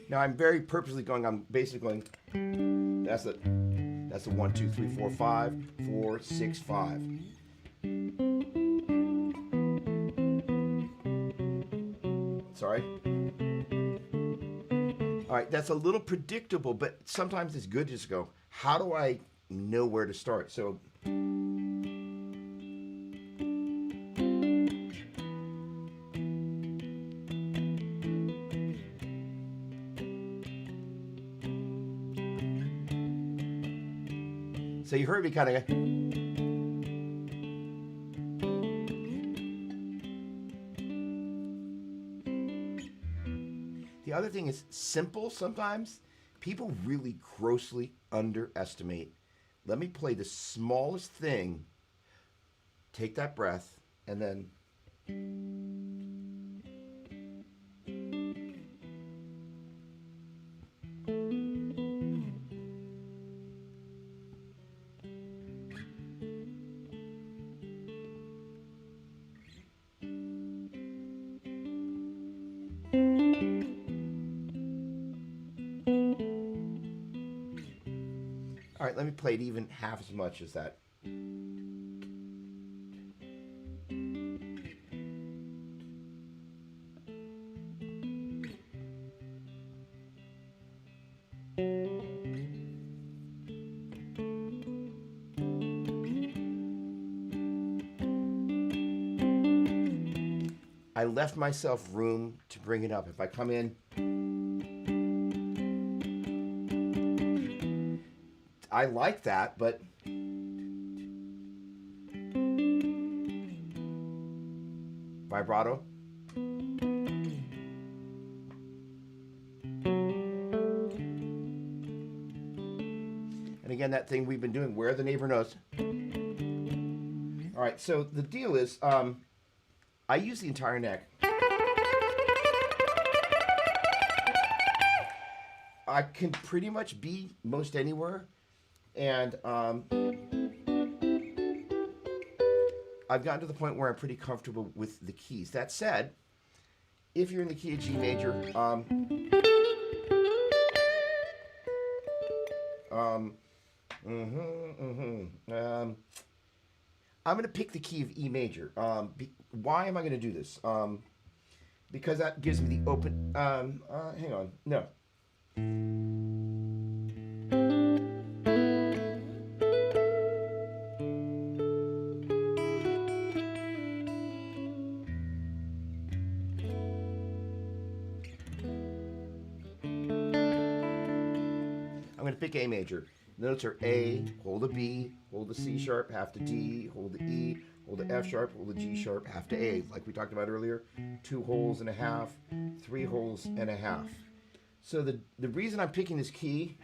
now I'm very purposely going. I'm basically going. That's the 1, 2, 3, 4, 5, 4, 6, 5. Sorry. All right, that's a little predictable, but sometimes it's good to just go, how do I know where to start? So you heard me kind of. The other thing is simple sometimes. People really grossly underestimate. Let me play the smallest thing, take that breath, and then. All right, let me play it even half as much as that. I left myself room to bring it up. If I come in, I like that, but vibrato. And again, that thing we've been doing, where the neighbor knows. All right, so the deal is, I use the entire neck. I can pretty much be most anywhere. And I've gotten to the point where I'm pretty comfortable with the keys. That said, if you're in the key of G major, I'm going to pick the key of E major. Why am I going to do this? Because that gives me the open. Hang on. No. I'm going to pick A major. The notes are A, hold a B, hold the C sharp, half to D, hold the E, hold the F sharp, hold the G sharp, half to A, like we talked about earlier. 2 holes and a half, 3 holes and a half. So the reason I'm picking this key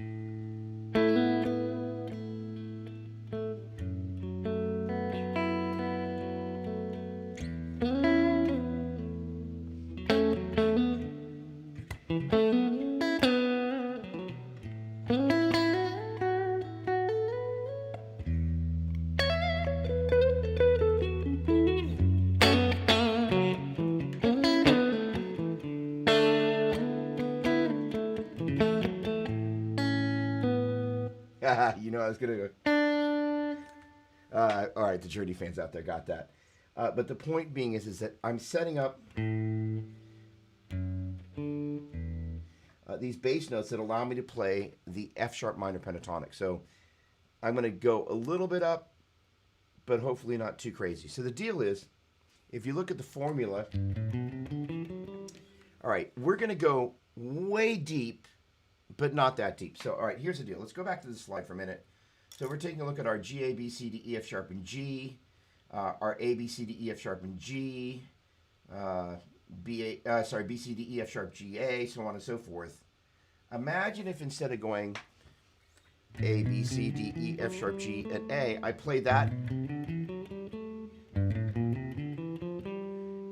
you know, I was going to go. All right, the Journey fans out there got that. But the point being is that I'm setting up these bass notes that allow me to play the F sharp minor pentatonic. So I'm going to go a little bit up, but hopefully not too crazy. So the deal is, if you look at the formula, All right, we're going to go way deep, but not that deep. So, all right, here's the deal. Let's go back to the slide for a minute. So we're taking a look at our G, A, B, C, D, E, F sharp, and G, our A, B, C, D, E, F sharp, and G, B, C, D, E, F sharp, G, A, so on and so forth. Imagine if instead of going A, B, C, D, E, F sharp, G, and A, I play that.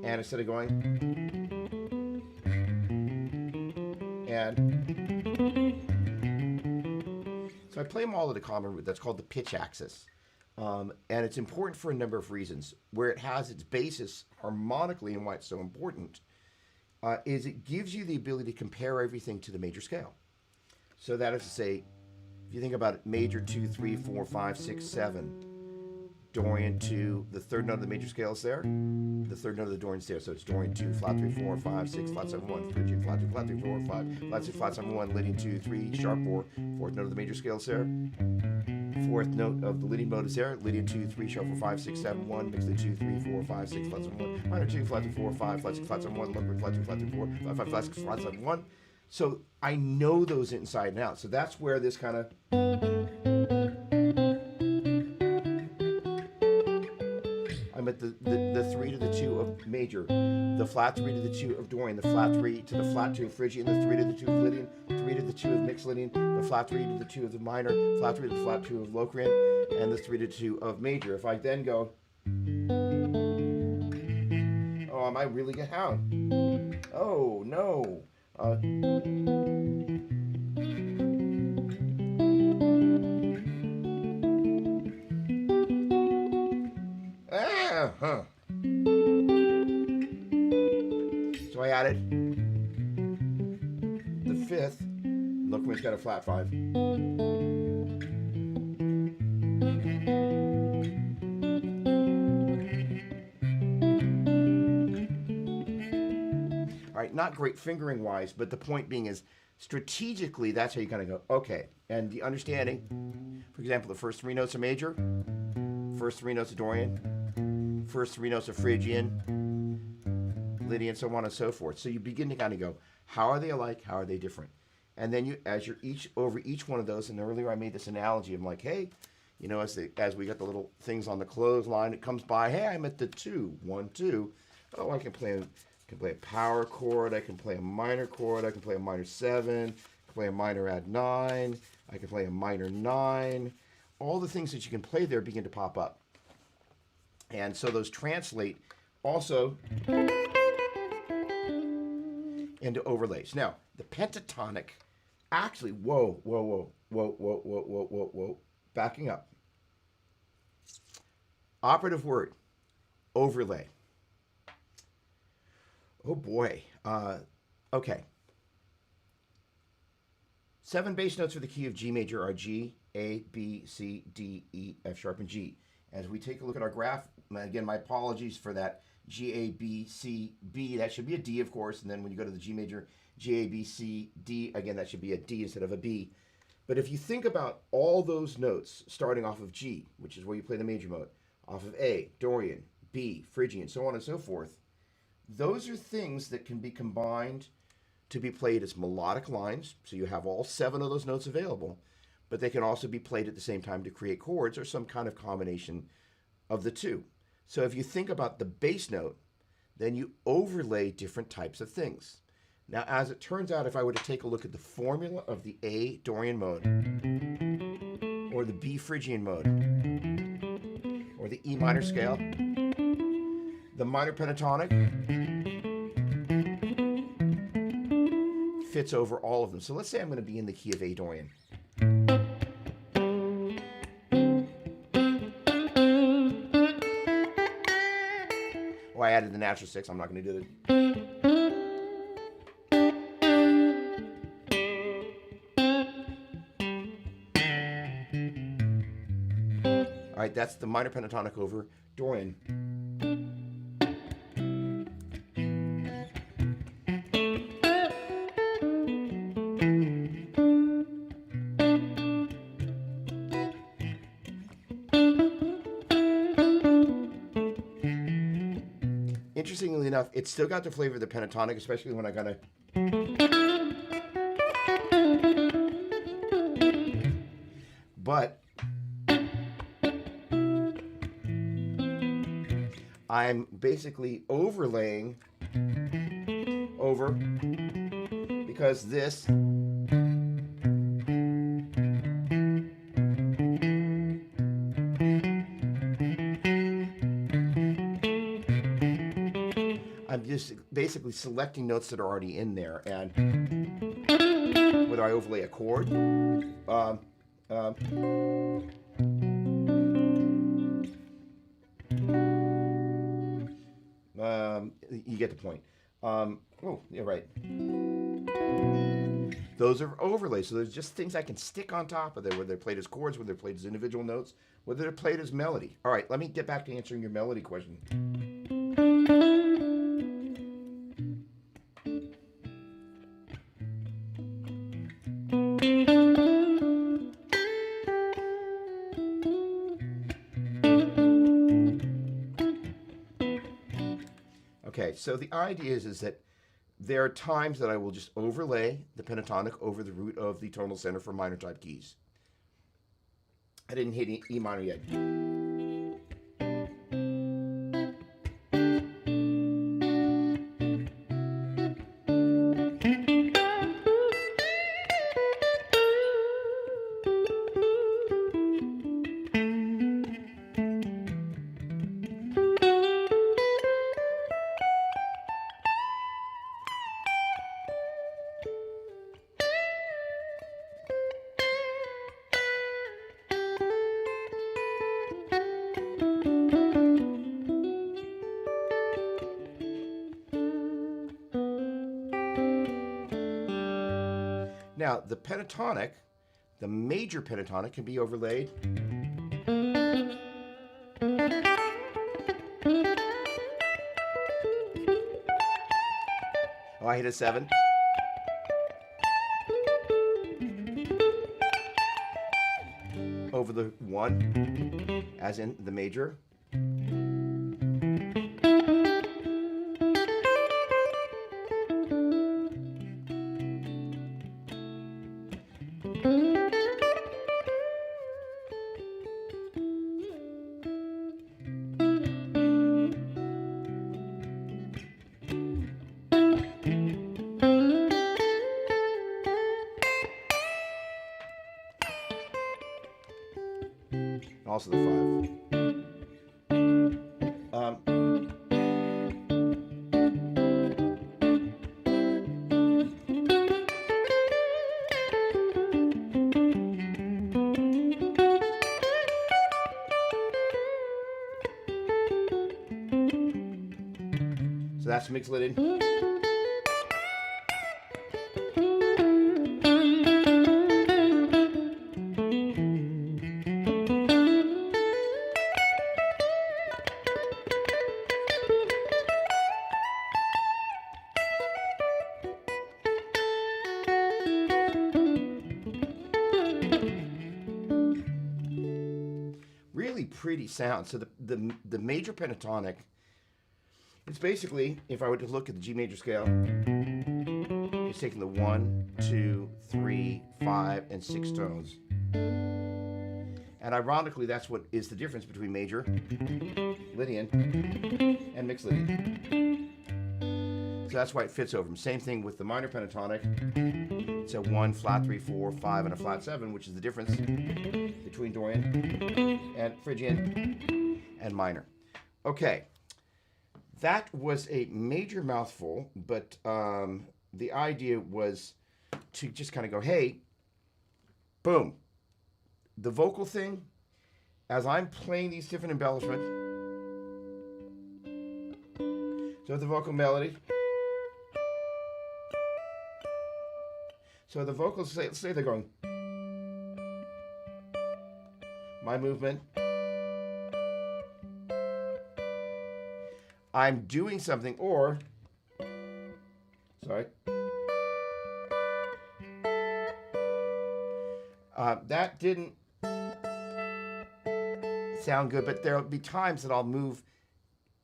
And instead of going and so I play them all at a common root. That's called the pitch axis. And it's important for a number of reasons. Where it has its basis harmonically and why it's so important is it gives you the ability to compare everything to the major scale. So that is to say, if you think about it, major 2, 3, 4, 5, 6, 7, Dorian 2, the third note of the major scale is there, the third note of the Dorian's there. So it's Dorian 2, flat 3, 4, 5, 6, flat 7, 1, Phrygian, flat 2, flat 3, 4, 5, flat 6, flat 7, 1, Lydian 2, 3, sharp 4, fourth note of the major scale is there. Fourth note of the Lydian mode is there. Lydian 2, 3, sharp 4, 5, 6, 7, 1, mix the 2, 3, 4, 5, 6, flat 7, 1, minor 2, flat 2, 4, 5, flat 6, flat 7, 1, lower flat 2, flat 2, 4, flat 5, flat 6, flat 7, 1. So I know those inside and out. So that's where this kind of I'm at the 3 to the 2 of major, the flat 3 to the 2 of Dorian, the flat 3 to the flat 2 of Phrygian, the 3 to the 2 of Lydian, 3 to the 2 of mixed Lydian, the flat 3 to the 2 of the minor, flat 3 to the flat 2 of Locrian, and the 3 to 2 of major. If I then go, oh, am I really get how? Oh no. So I added the fifth. Locrian's got a flat 5. All right, not great fingering wise, but the point being is strategically that's how you kind of go, okay. And the understanding, for example, the first 3 notes are major, first 3 notes of Dorian, first 3 notes of Phrygian, Lydian, so on and so forth. So you begin to kind of go, how are they alike? How are they different? And then you, as you're over each one of those, and earlier I made this analogy. I'm like, hey, you know, as we got the little things on the clothesline, it comes by. Hey, I'm at the 2, 1, 2. Oh, I can play a power chord. I can play a minor chord. I can play a minor 7. I can play a minor add 9. I can play a minor 9. All the things that you can play there begin to pop up. And so those translate also into overlays. Now, the pentatonic, actually, whoa, backing up. Operative word, overlay. Oh boy, okay. 7 bass notes for the key of G major are G, A, B, C, D, E, F sharp, and G. As we take a look at our graph, again, my apologies for that. G, A, B, C, B, that should be a D, of course. And then when you go to the G major, G, A, B, C, D, again, that should be a D instead of a B. But if you think about all those notes starting off of G, which is where you play the major mode, off of A, Dorian, B, Phrygian, so on and so forth, those are things that can be combined to be played as melodic lines. So you have all 7 of those notes available, but they can also be played at the same time to create chords or some kind of combination of the two. So if you think about the bass note, then you overlay different types of things. Now, as it turns out, if I were to take a look at the formula of the A Dorian mode, or the B Phrygian mode, or the E minor scale, the minor pentatonic fits over all of them. So let's say I'm going to be in the key of A Dorian. Oh, I added the natural 6. I'm not going to do it. All right, that's the minor pentatonic over Dorian. interestingly enough, it's still got the flavor of the pentatonic, especially when I kind of. But I'm basically overlaying over because this I'm just basically selecting notes that are already in there, and whether I overlay a chord, um, you get the point. Oh, yeah, right. Those are overlays, so there's just things I can stick on top of there, whether they're played as chords, whether they're played as individual notes, whether they're played as melody. All right, let me get back to answering your melody question. Okay, so the idea is that there are times that I will just overlay the pentatonic over the root of the tonal center for minor type keys. I didn't hit E minor yet. Now, the pentatonic, the major pentatonic, can be overlaid. Oh, I hit a 7. Over the 1, as in the major. Also the 5. So that's Mixolydian. Really pretty sound. So the major pentatonic, it's basically, if I were to look at the G major scale, it's taking the 1, 2, 3, 5, and 6 tones. And ironically, that's what is the difference between major Lydian and Mixolydian. So that's why it fits over them. Same thing with the minor pentatonic. It's a 1, flat 3, 4, 5, and a flat 7, which is the difference between Dorian and Phrygian and minor. Okay, that was a major mouthful, but the idea was to just kind of go, hey, boom. The vocal thing, as I'm playing these different embellishments, so the vocal melody. So the vocals, say they're going, my movement, I'm doing something, or, sorry, that didn't sound good, but there'll be times that I'll move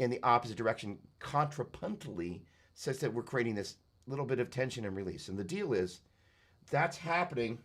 in the opposite direction contrapuntally says that we're creating this little bit of tension and release. And the deal is that's happening.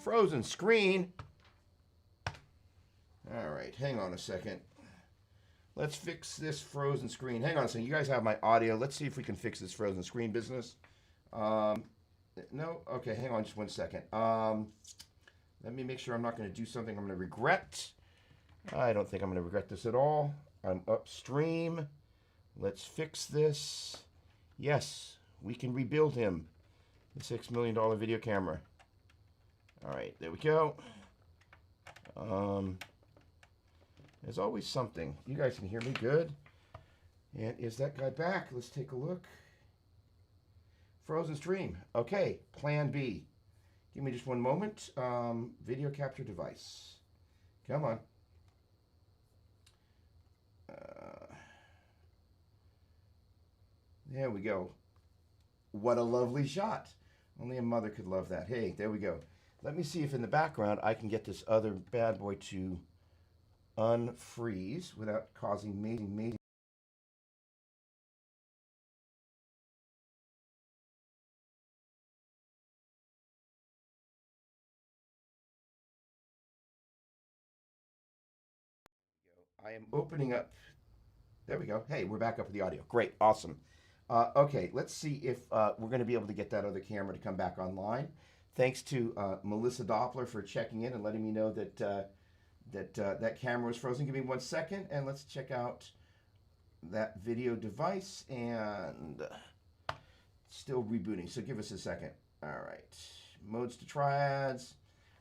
Frozen screen. All right, hang on a second. Let's fix this frozen screen. Hang on a second. You guys have my audio. Let's see if we can fix this frozen screen business. No? Okay, hang on just 1 second. Let me make sure I'm not going to do something I'm going to regret. I don't think I'm going to regret this at all. I'm upstream. Let's fix this. Yes, we can rebuild him. The $6 million video camera. All right, there we go. There's always something. You guys can hear me good. And is that guy back? Let's take a look. Frozen stream. Okay, plan B. Give me just 1 moment. Video capture device. Come on. There we go. What a lovely shot. Only a mother could love that. Hey, there we go. Let me see if in the background I can get this other bad boy to unfreeze without causing major. I am opening up. There we go. Hey, we're back up with the audio. Great. Awesome. Okay, let's see if we're going to be able to get that other camera to come back online. Thanks to Melissa Doppler for checking in and letting me know that that camera was frozen. Give me 1 second, and let's check out that video device. And still rebooting, so give us a second. All right, modes to triads.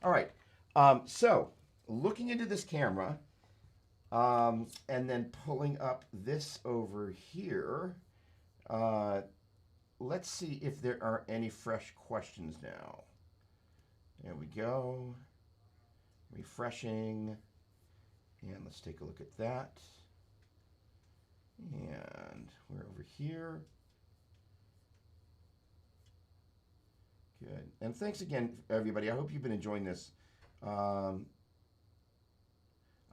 All right, so looking into this camera, and then pulling up this over here. Let's see if there are any fresh questions now. There we go. Refreshing. And let's take a look at that. And we're over here. Good. And thanks again, everybody. I hope you've been enjoying this. I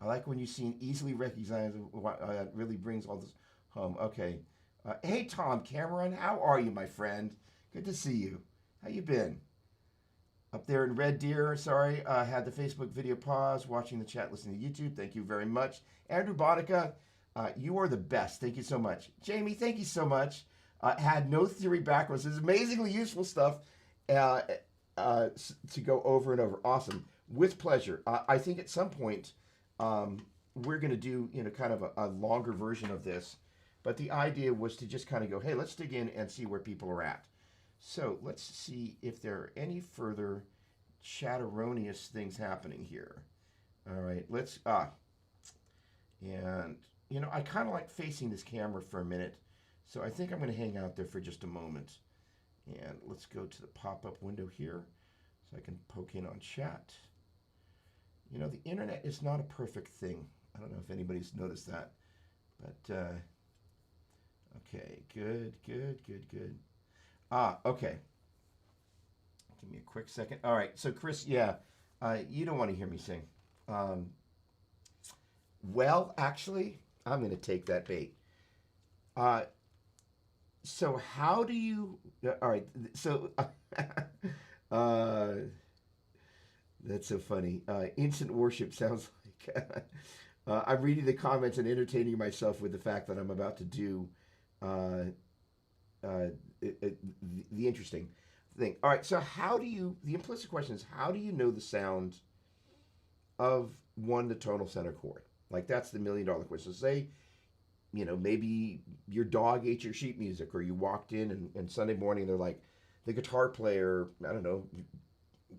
like when you see an easily recognizable, really brings all this home. Okay. Hey, Tom Cameron. How are you, my friend? Good to see you. How you been? Up there in Red Deer, sorry, had the Facebook video pause, watching the chat, listening to YouTube. Thank you very much. Andrew Bonica, you are the best. Thank you so much. Jamie, thank you so much. Had no theory backwards. This is amazingly useful stuff to go over and over. Awesome. With pleasure. I think at some point we're going to do kind of a longer version of this. But the idea was to just kind of go, hey, let's dig in and see where people are at. So let's see if there are any further chatteronious things happening here. All right, let's, and, I kind of like facing this camera for a minute. So I think I'm going to hang out there for just a moment. And let's go to the pop-up window here so I can poke in on chat. The internet is not a perfect thing. I don't know if anybody's noticed that. But, okay, good. Okay. Give me a quick second. All right, so Chris, yeah, you don't want to hear me sing. Well, actually, I'm going to take that bait. So how do you, all right, so, that's so funny. Instant worship sounds like, I'm reading the comments and entertaining myself with the fact that I'm about to do the interesting thing. All right, so the implicit question is, how do you know the sound of the tonal center chord? Like, that's the $1 million question. So say, maybe your dog ate your sheet music, or you walked in and Sunday morning they're like, the guitar player, I don't know,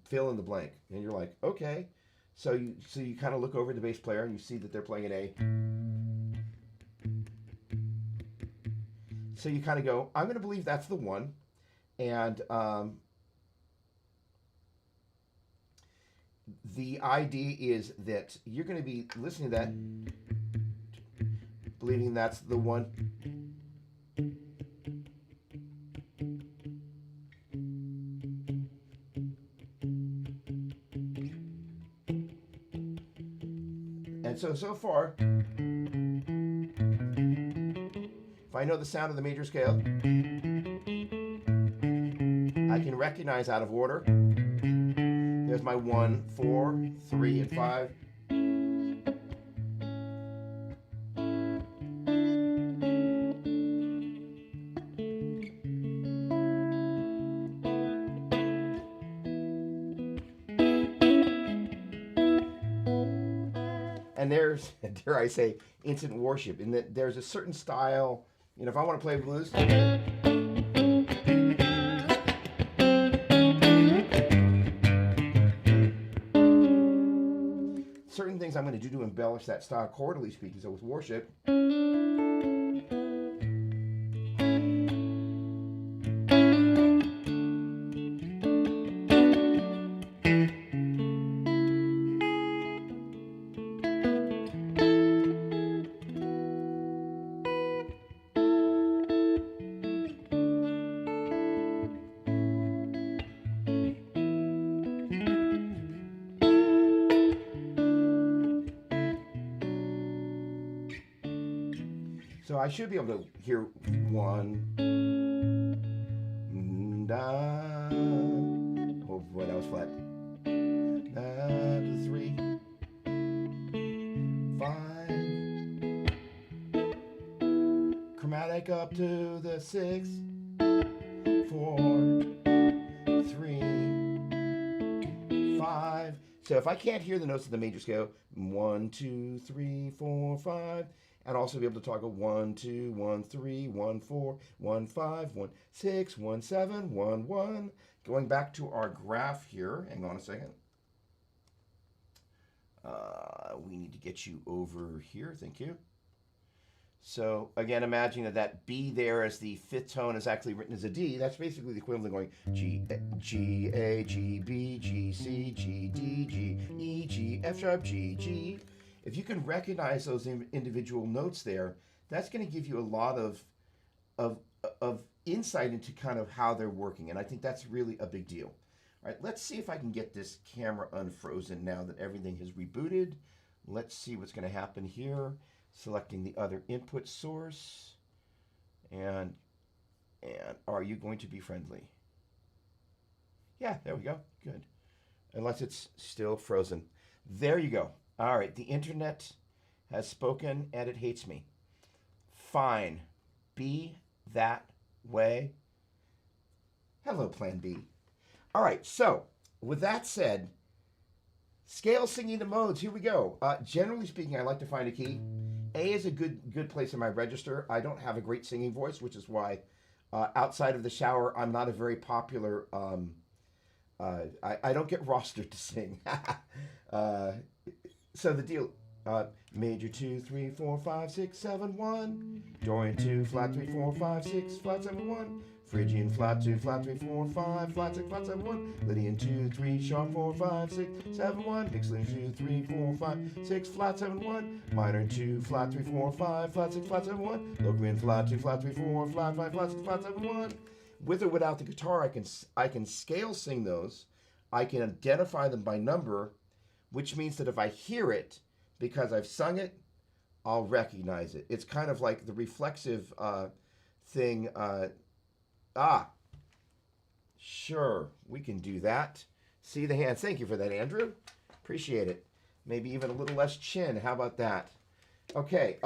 fill in the blank. And you're like, okay. So you kind of look over at the bass player and you see that they're playing an A. So you kind of go, I'm going to believe that's the one. And the idea is that you're going to be listening to that, believing that's the one. And so far, if I know the sound of the major scale, I can recognize out of order. There's my 1, 4, 3, and 5. And there's, dare I say, instant worship, in that there's a certain style. You know, if I want to play blues, certain things I'm going to do to embellish that style, chordally speaking. So with worship, so I should be able to hear 1, da. Oh boy, that was flat. Da, 3, 5. Chromatic up to the 6, 4, 3, 5. So if I can't hear the notes of the major scale, 1, 2, 3, 4, 5. And also be able to toggle 1, 2, 1, 3, 1, 4, 1, 5, 1, 6, 1, 7, 1, 1. Going back to our graph here. Hang on a second. We need to get you over here. Thank you. So again, imagine that B there as the 5th tone is actually written as a D. That's basically the equivalent of going G, A, G, B, G, C, G, D, G, E, G, F sharp, G, G. If you can recognize those individual notes there, that's going to give you a lot of insight into kind of how they're working. And I think that's really a big deal. All right, let's see if I can get this camera unfrozen now that everything has rebooted. Let's see what's going to happen here. Selecting the other input source. And are you going to be friendly? Yeah, there we go. Good. Unless it's still frozen. There you go. All right, the internet has spoken and it hates me. Fine. Be that way. Hello, Plan B. All right, so with that said, scale singing the modes. Here we go. Generally speaking, I like to find a key. A is a good place in my register. I don't have a great singing voice, which is why outside of the shower, I'm not a very popular. I don't get rostered to sing. So the deal, major 2, 3, 4, 5, 6, 7, 1. Dorian 2, flat 3, 4, 5, 6, flat 7, 1. Phrygian flat 2, flat 3, 4, 5, flat 6, flat 7, 1. Lydian 2, 3, sharp 4, 5, 6, 7, 1. Vixen 2, 3, 4, 5, 6, flat 7, 1. Minor 2, flat 3, 4, 5, flat 6, flat 7, 1. Locrian flat 2, flat 3, 4, flat 5, flat 6, flat 7, 1. With or without the guitar, I can scale sing those. I can identify them by number, which means that if I hear it, because I've sung it, I'll recognize it. It's kind of like the reflexive thing. Sure, we can do that. See the hands. Thank you for that, Andrew. Appreciate it. Maybe even a little less chin. How about that? Okay.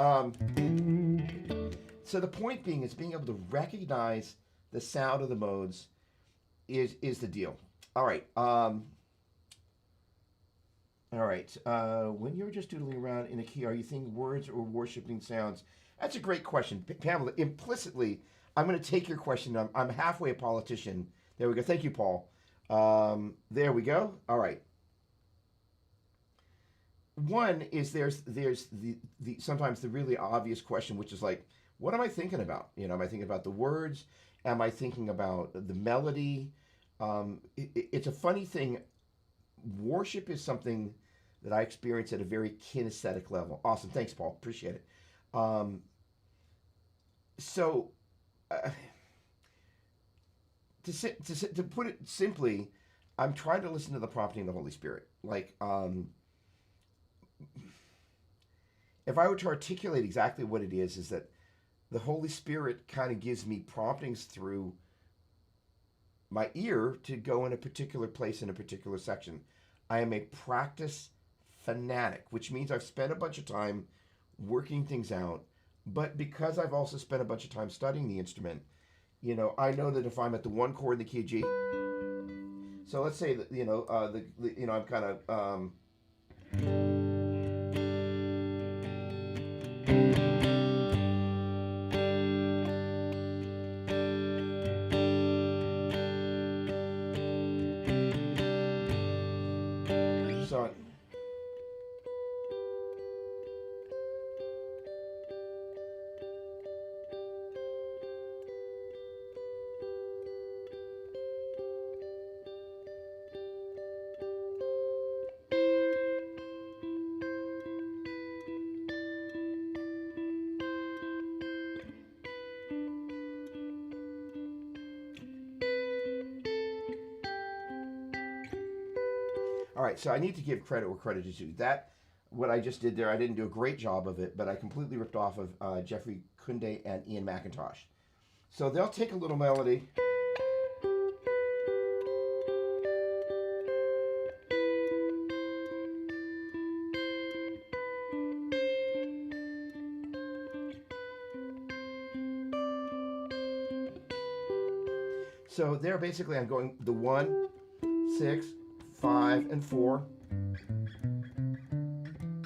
So the point being is being able to recognize the sound of the modes is the deal. All right. When you're just doodling around in a key, are you thinking words or worshiping sounds? That's a great question. Pamela, implicitly, I'm going to take your question. I'm halfway a politician. There we go. Thank you, Paul. There we go. All right. One is there's the sometimes the really obvious question, which is like, what am I thinking about? You know, am I thinking about the words? Am I thinking about the melody? It's a funny thing. worship is something that I experience at a very kinesthetic level. Awesome. Thanks, Paul. Appreciate it. Um, so, uh, to put it simply, I'm trying to listen to the prompting of the Holy Spirit. Like, if I were to articulate exactly what it is that the Holy Spirit kind of gives me promptings through my ear to go in a particular place in a particular section. I am a practice fanatic, which means I've spent a bunch of time working things out. But because I've also spent a bunch of time studying the instrument, I know that if I'm at the one chord in the key of G, so let's say that I'm kind of so. All right, so I need to give credit where credit is due. That, what I just did there, I didn't do a great job of it, but I completely ripped off of Jeffrey Kunde and Ian McIntosh. So they'll take a little melody. So there, basically, I'm going the 1, 6, 5, and 4,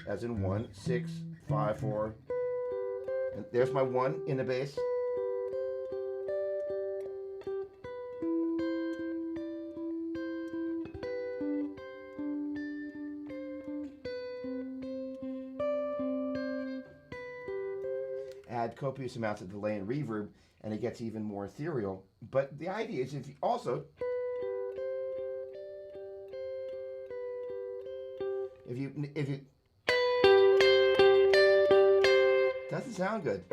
as in 1, 6, 5, 4, and there's my 1 in the bass. Add copious amounts of delay and reverb, and it gets even more ethereal. But the idea is, if you also, if you doesn't sound good.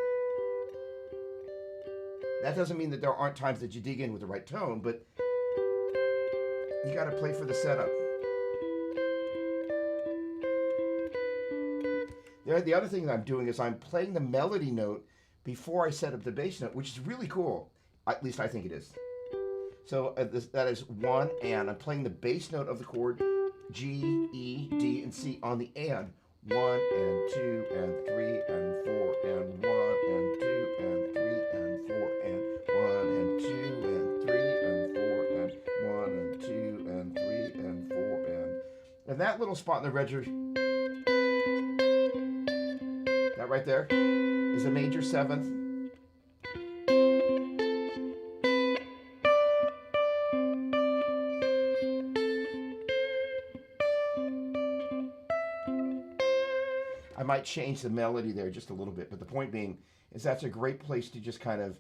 That doesn't mean that there aren't times that you dig in with the right tone, but you got to play for the setup. The other thing that I'm doing is I'm playing the melody note before I set up the bass note, which is really cool. At least I think it is. So that is 1 and. I'm playing the bass note of the chord G, E, D, and C on the and. 1 and 2 and 3 and 4 and 1 and 2 and 3 and 4 and 1 and 2 and 3 and 4 and 1 and 2 and 3 and 4 and that little spot in the register, that right there, is a major 7th. I might change the melody there just a little bit, but the point being is that's a great place to just kind of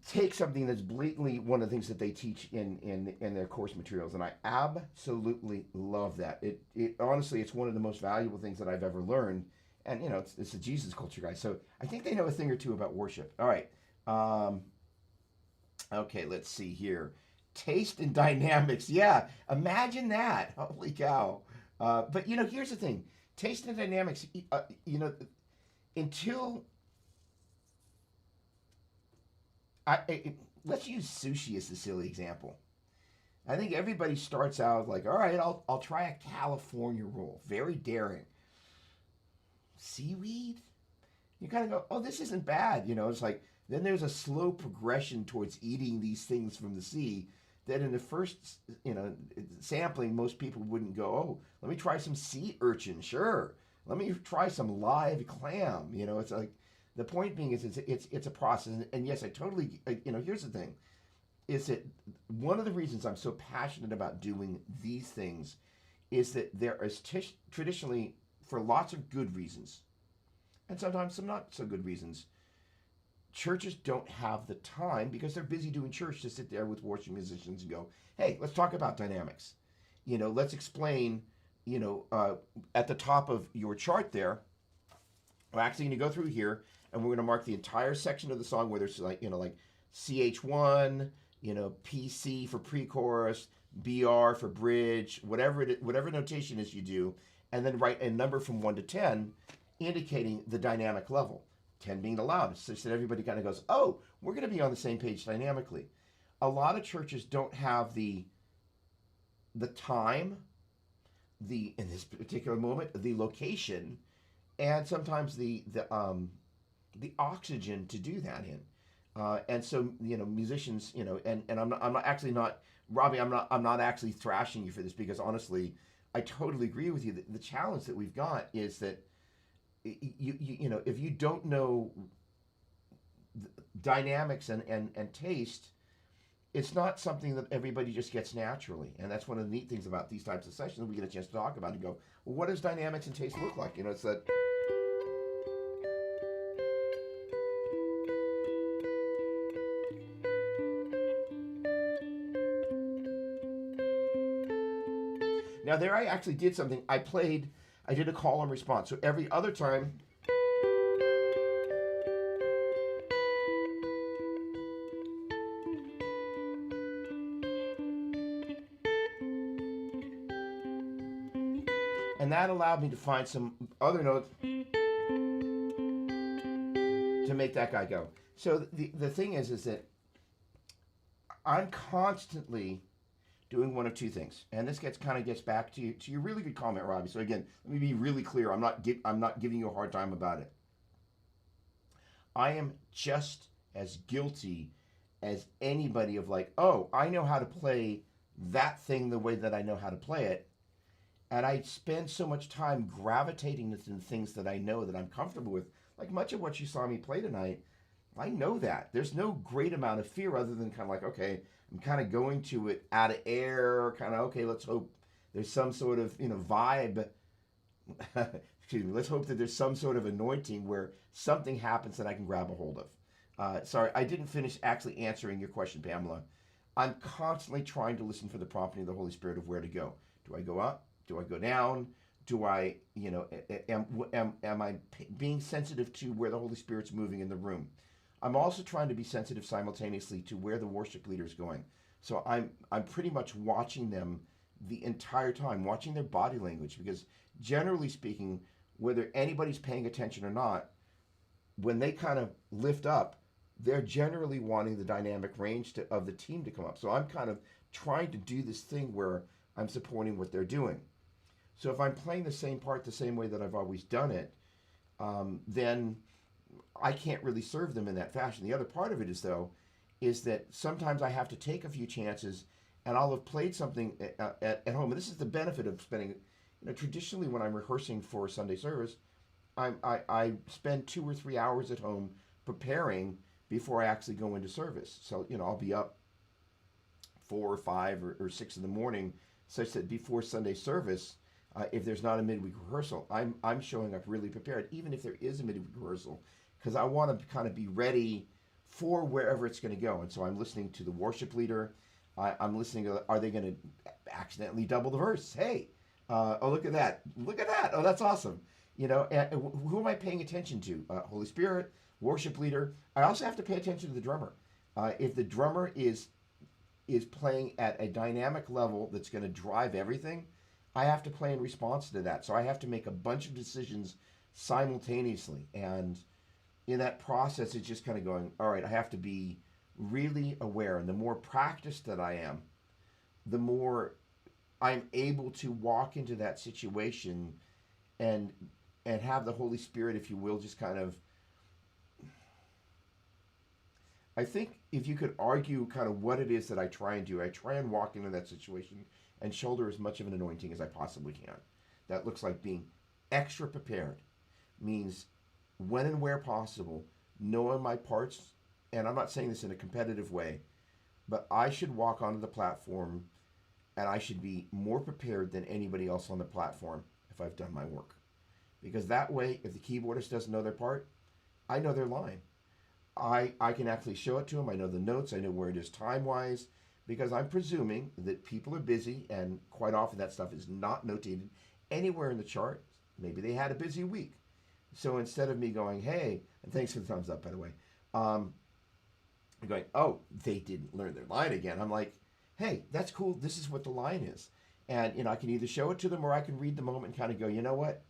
take something that's blatantly one of the things that they teach in their course materials, and I absolutely love that. It honestly, it's one of the most valuable things that I've ever learned, and it's a Jesus culture, guys. So I think they know a thing or two about worship. All right, okay, let's see here. Taste and dynamics, yeah. Imagine that. Holy cow! But here's the thing. Taste and dynamics, until let's use sushi as a silly example. I think everybody starts out like, all right, I'll try a California roll. Very daring. Seaweed? You kind of go, oh, this isn't bad. It's like, then there's a slow progression towards eating these things from the sea that in the first, sampling, most people wouldn't go, oh, let me try some sea urchin. Sure. Let me try some live clam. It's like, the point being is it's a process. And yes, I totally, here's the thing, is that one of the reasons I'm so passionate about doing these things is that there is traditionally, for lots of good reasons, and sometimes some not so good reasons, churches don't have the time because they're busy doing church to sit there with worship musicians and go, hey, let's talk about dynamics. let's explain, you know, at the top of your chart there, we're actually going to go through here and we're going to mark the entire section of the song, whether it's like, like CH1, PC for pre-chorus, BR for bridge, whatever notation is you do, and then write a number from 1 to 10 indicating the dynamic level. 10 being the loudest, such that everybody kind of goes, oh, we're going to be on the same page dynamically. A lot of churches don't have the time, in this particular moment, the location, and sometimes the oxygen to do that in. And so, musicians, and I'm not actually not, Robbie, I'm not actually thrashing you for this, because honestly, I totally agree with you. The challenge that we've got is that if you don't know dynamics and taste, it's not something that everybody just gets naturally. And that's one of the neat things about these types of sessions. We get a chance to talk about it and go, well, what does dynamics and taste look like? It's that. Now there I actually did something. I did a call and response. So every other time, and that allowed me to find some other notes to make that guy go. So the thing is that I'm constantly doing one of two things, and this gets back to your really good comment, Robbie. So again, let me be really clear. I'm not giving you a hard time about it. I am just as guilty as anybody of like, oh, I know how to play that thing the way that I know how to play it, and I spend so much time gravitating to things that I know that I'm comfortable with. Like much of what you saw me play tonight, I know that. There's no great amount of fear other than kind of like, okay, I'm kind of going to it out of air, kind of, okay, let's hope there's some sort of, vibe. Excuse me, let's hope that there's some sort of anointing where something happens that I can grab a hold of. Sorry, I didn't finish actually answering your question, Pamela. I'm constantly trying to listen for the prompting of the Holy Spirit of where to go. Do I go up? Do I go down? Do I, am I being sensitive to where the Holy Spirit's moving in the room? I'm also trying to be sensitive simultaneously to where the worship leader is going. So I'm pretty much watching them the entire time, watching their body language, because generally speaking, whether anybody's paying attention or not, when they kind of lift up, they're generally wanting the dynamic range of the team to come up. So I'm kind of trying to do this thing where I'm supporting what they're doing. So if I'm playing the same part the same way that I've always done it, then I can't really serve them in that fashion. The other part of it is that sometimes I have to take a few chances, and I'll have played something at home. And this is the benefit of spending, traditionally when I'm rehearsing for Sunday service, I spend 2 or 3 hours at home preparing before I actually go into service. So, I'll be up 4 or 5 or 6 in the morning, such that before Sunday service, if there's not a midweek rehearsal, I'm showing up really prepared, even if there is a midweek rehearsal, because I want to kind of be ready for wherever it's going to go. And so I'm listening to the worship leader. I'm listening to, are they going to accidentally double the verse? Hey, oh, look at that. Look at that. Oh, that's awesome. And who am I paying attention to? Holy Spirit, worship leader. I also have to pay attention to the drummer. If the drummer is playing at a dynamic level that's going to drive everything, I have to play in response to that. So I have to make a bunch of decisions simultaneously. And in that process, it's just kind of going, all right, I have to be really aware. And the more practiced that I am, the more I'm able to walk into that situation and have the Holy Spirit, if you will, just kind of, I think if you could argue kind of what it is that I try and do, I try and walk into that situation and shoulder as much of an anointing as I possibly can. That looks like being extra prepared. Means when and where possible, knowing my parts, and I'm not saying this in a competitive way, but I should walk onto the platform and I should be more prepared than anybody else on the platform if I've done my work. Because that way, if the keyboardist doesn't know their part, I know their line. I can actually show it to them. I know the notes. I know where it is time-wise. because I'm presuming that people are busy, and quite often that stuff is not notated anywhere in the chart. Maybe they had a busy week. So instead of me going, hey, and thanks for the thumbs up, by the way, going, oh, they didn't learn their line again. I'm like, hey, that's cool. This is what the line is. And, I can either show it to them or I can read the moment and kind of go, you know what?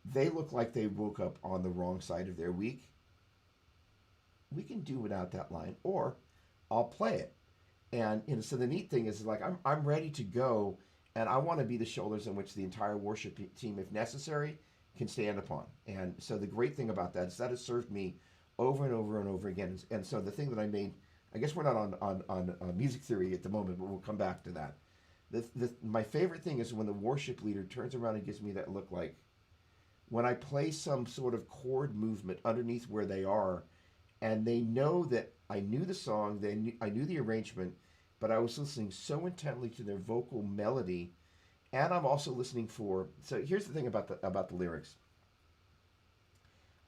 They look like they woke up on the wrong side of their week. We can do without that line, or I'll play it. And, so the neat thing is like, I'm ready to go, and I want to be the shoulders in which the entire worship team, if necessary, can stand upon. And so the great thing about that is that has served me over and over and over again. And so the thing that I made, I guess we're not on music theory at the moment, but we'll come back to that. My favorite thing is when the worship leader turns around and gives me that look, like when I play some sort of chord movement underneath where they are, and they know that I knew the song, I knew the arrangement, but I was listening so intently to their vocal melody, and I'm also listening for. So here's the thing about the lyrics.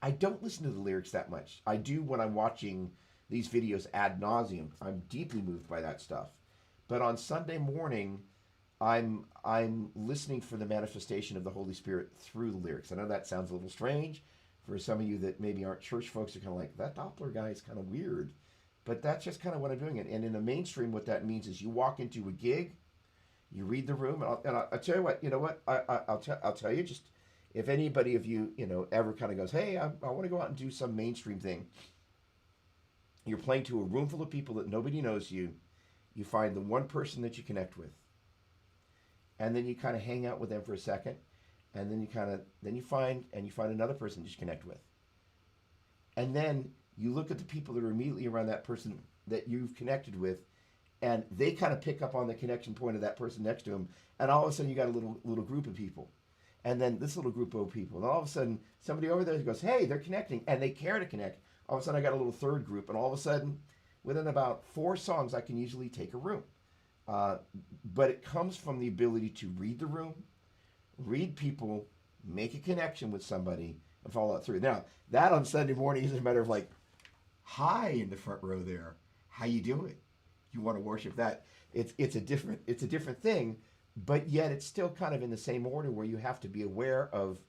I don't listen to the lyrics that much. I do when I'm watching these videos ad nauseum. I'm deeply moved by that stuff. But on Sunday morning, I'm listening for the manifestation of the Holy Spirit through the lyrics. I know that sounds a little strange for some of you that maybe aren't church folks. Are kind of like, that Doppler guy is kind of weird, but that's just kind of what I'm doing. And in the mainstream, what that means is you walk into a gig, you read the room, and I'll tell you what. You know what? I'll tell you, just if anybody of you ever kind of goes, hey, I want to go out and do some mainstream thing. You're playing to a room full of people that nobody knows you. You find the one person that you connect with, and then you kind of hang out with them for a second, and then you find another person that you connect with, and then you look at the people that are immediately around that person that you've connected with, and they kind of pick up on the connection point of that person next to them, and all of a sudden you got a little group of people, and then this little group of people, and all of a sudden somebody over there goes, hey, they're connecting, and they care to connect. All of a sudden I got a little third group, and all of a sudden, within about 4 songs, I can usually take a room. But it comes from the ability to read the room, read people, make a connection with somebody, and follow that through. Now, that on Sunday morning is a matter of like, hi in the front row there, how you doing? You want to worship that? It's a different thing, but yet it's still kind of in the same order where you have to be aware of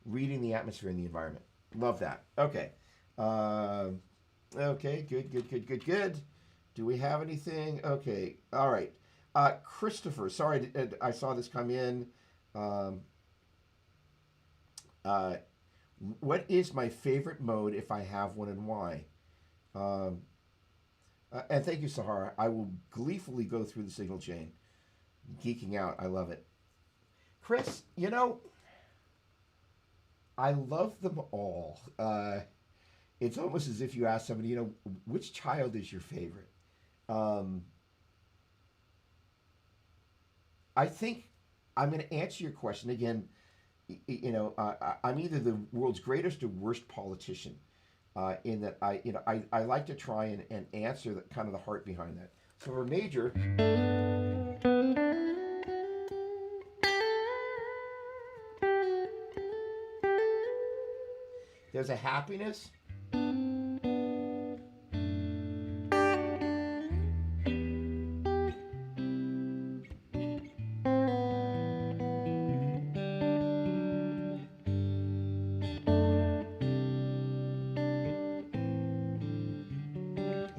reading the atmosphere and the environment. Love that. Okay. Okay, good. Do we have anything? Okay, all right. Christopher, sorry, I saw this come in. What is my favorite mode if I have one, and why? And thank you, Sahara. I will gleefully go through the signal chain. Geeking out. I love it. Chris, I love them all. It's almost as if you ask somebody, which child is your favorite? I think I'm going to answer your question again. I'm either the world's greatest or worst politician, in that I like to try and answer the kind of the heart behind that. So for major, there's a happiness.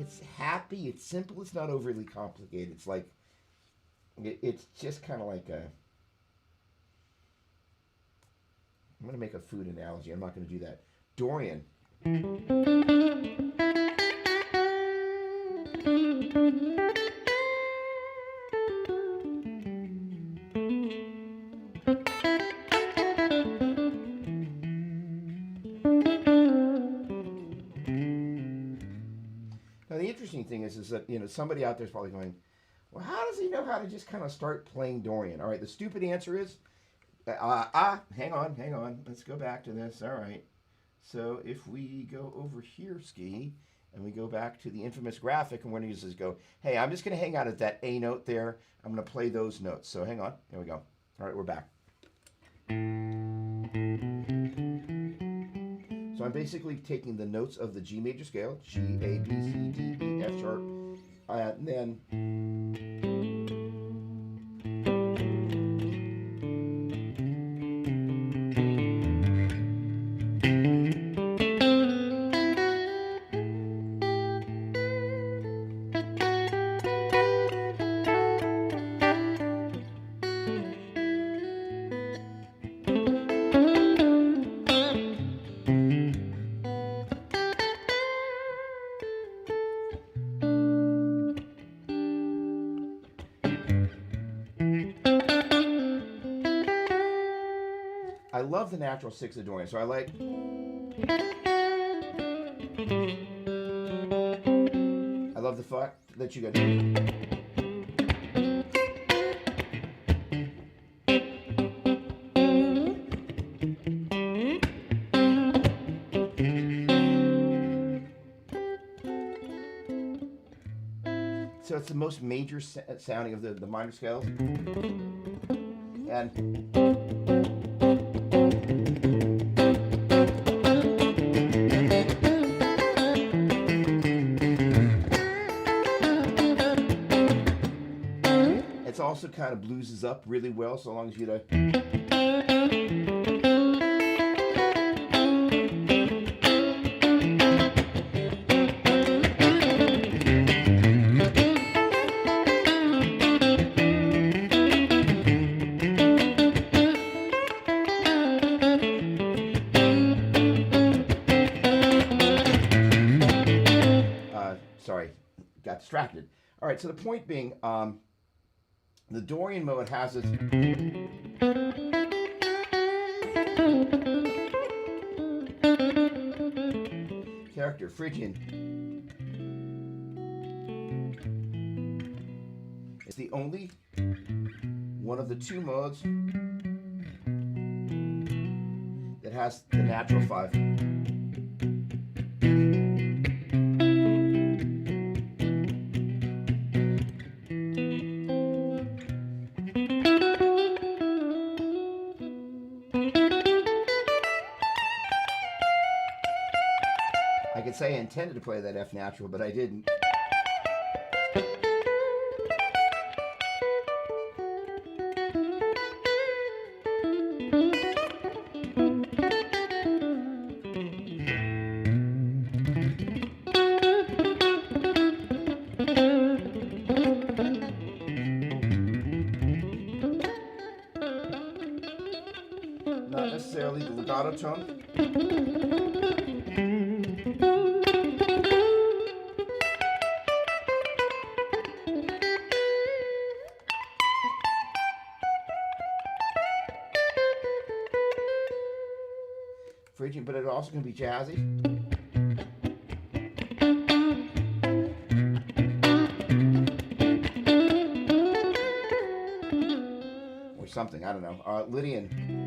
It's happy, it's simple, it's not overly complicated. It's like, it's just kind of like I'm going to make a food analogy. I'm not going to do that. Dorian. Now the interesting thing is that somebody out there is probably going, well, how does he know how to just kind of start playing Dorian? All right, the stupid answer is, hang on, let's go back to this. All right, so if we go over here, Ski, and we go back to the infamous graphic, and we're going to just go, hey, I'm just going to hang out at that A note there. I'm going to play those notes. So hang on, here we go. All right, we're back. So I'm basically taking the notes of the G major scale, G, A, B, C, D, E, F sharp, And then I love the natural six of Dorian, so I like. I love the fact that you got. So it's the most major sounding of the minor scales. And it's also kind of blueses up really well, so long as you know. Sorry, got distracted. All right, so the point being, the Dorian mode has its character, Phrygian. It's the only one of the two modes that has the natural five. I could say I intended to play that F natural, but I didn't. Not necessarily the legato tone. Phrygian, but it also can be jazzy. Or something, I don't know. Lydian.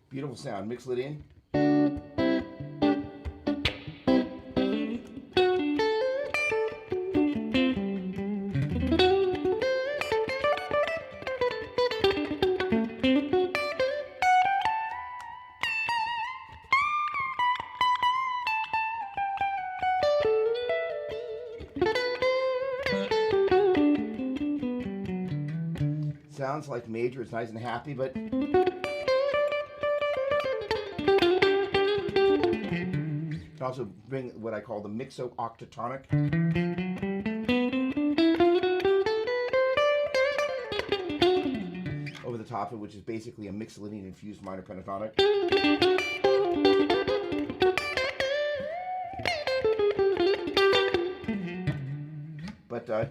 Beautiful sound. Mixed Lydian. Sounds like major. It's nice and happy, but also bring what I call the mixo-octatonic. Over the top of it, which is basically a mixed Lydian infused minor pentatonic. But I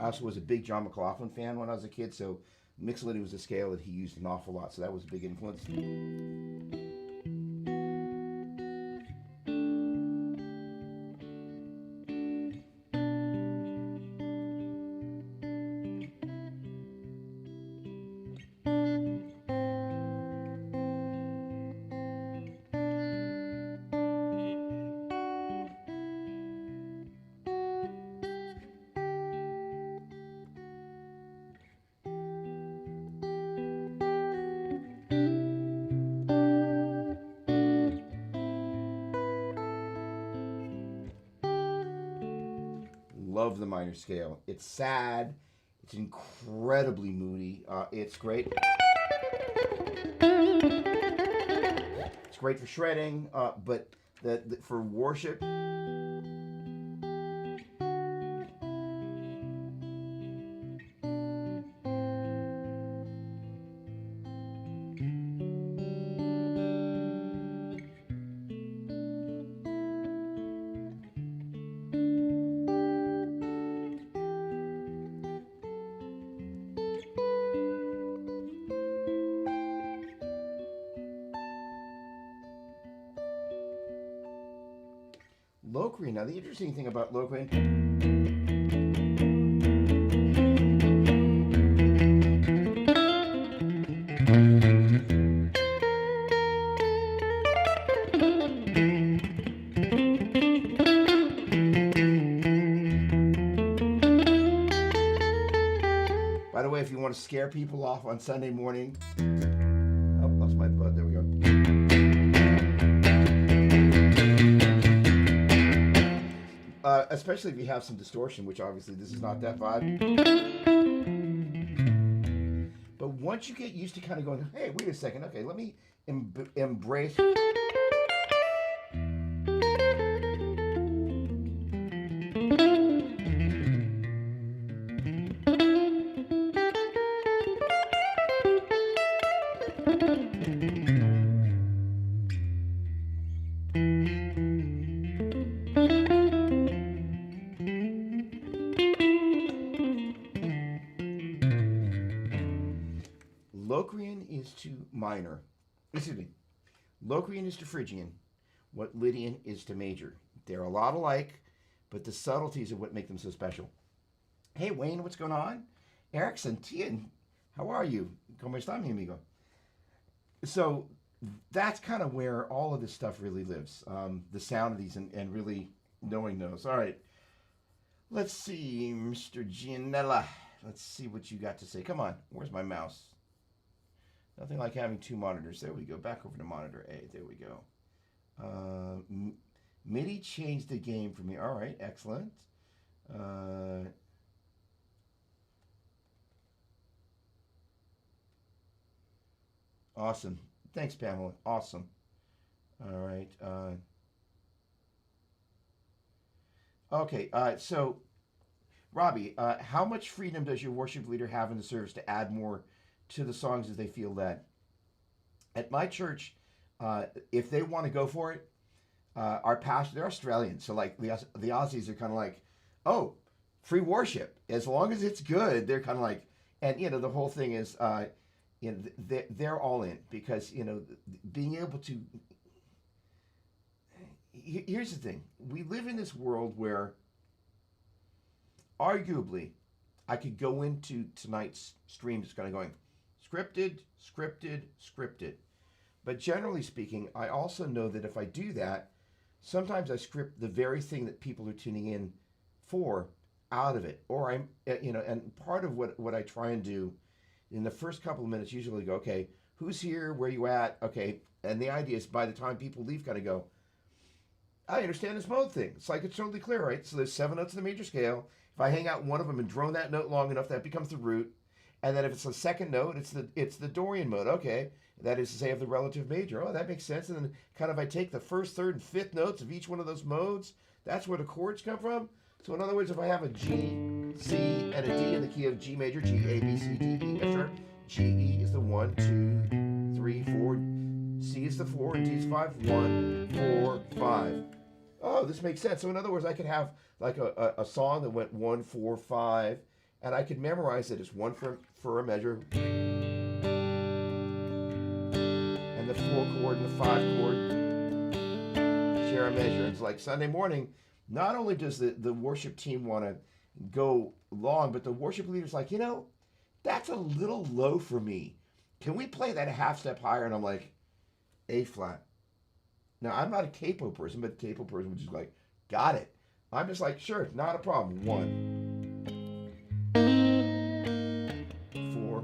also was a big John McLaughlin fan when I was a kid, so mixed Lydian was a scale that he used an awful lot, so that was a big influence. love the minor scale. It's sad. It's incredibly moody. It's great. It's great for shredding, but for worship. Locrian. Now, the interesting thing about Locrian. By the way, if you want to scare people off on Sunday morning. Oh, lost my bud. There we go. Especially if you have some distortion, which obviously this is not that vibe. But once you get used to kind of going, hey, wait a second, okay, let me embrace. Locrian is to minor. Excuse me. Locrian is to Phrygian what Lydian is to major. They're a lot alike, but the subtleties are what make them so special. Hey, Wayne, what's going on? Erickson, Tien, how are you? ¿Cómo está, mi amigo? So that's kind of where all of this stuff really lives. The sound of these and really knowing those. All right. Let's see, Mr. Gianella. Let's see what you got to say. Come on. Where's my mouse? Nothing like having two monitors. There we go. Back over to monitor A. There we go. MIDI changed the game for me. All right. Excellent. Awesome. Thanks, Pamela. Awesome. All right. Okay. So, Robbie, how much freedom does your worship leader have in the service to add more to the songs as they feel led? At my church, if they want to go for it, our pastor, they're Australian, so like the Aussies are kind of like, oh, free worship. As long as it's good, they're kind of like, and you know, the whole thing is, you know, they're all in because, you know, being able to, here's the thing. We live in this world where arguably I could go into tonight's stream just kind of going scripted, scripted, scripted. But generally speaking, I also know that if I do that, sometimes I script the very thing that people are tuning in for out of it. Or I'm, you know, and part of what I try and do in the first couple of minutes usually go, okay, who's here? Where you at? Okay. And the idea is by the time people leave, kind of go, I understand this mode thing. It's like it's totally clear, right? So there's 7 notes in the major scale. If I hang out one of them and drone that note long enough, that becomes the root. And then if it's a second note, it's the Dorian mode. Okay. That is to say of the relative major. Oh, that makes sense. And then kind of I take the first, third, and fifth notes of each one of those modes. That's where the chords come from. So in other words, if I have a G, C, and a D in the key of G major, G, A, B, C, D, E, F sharp, G, E is the 1, 2, 3, 4, C is the 4, and D is 5. 1, 4, 5. Oh, this makes sense. So in other words, I could have like a song that went 1, 4, 5, and I could memorize it as 1 for a measure, and the 4 chord and the 5 chord share a measure. It's like Sunday morning. Not only does the worship team want to go long, but the worship leader's like, you know, that's a little low for me. Can we play that a half step higher? And I'm like, A flat. Now, I'm not a capo person, but a capo person would just like, got it. I'm just like, sure, not a problem. 1, 4.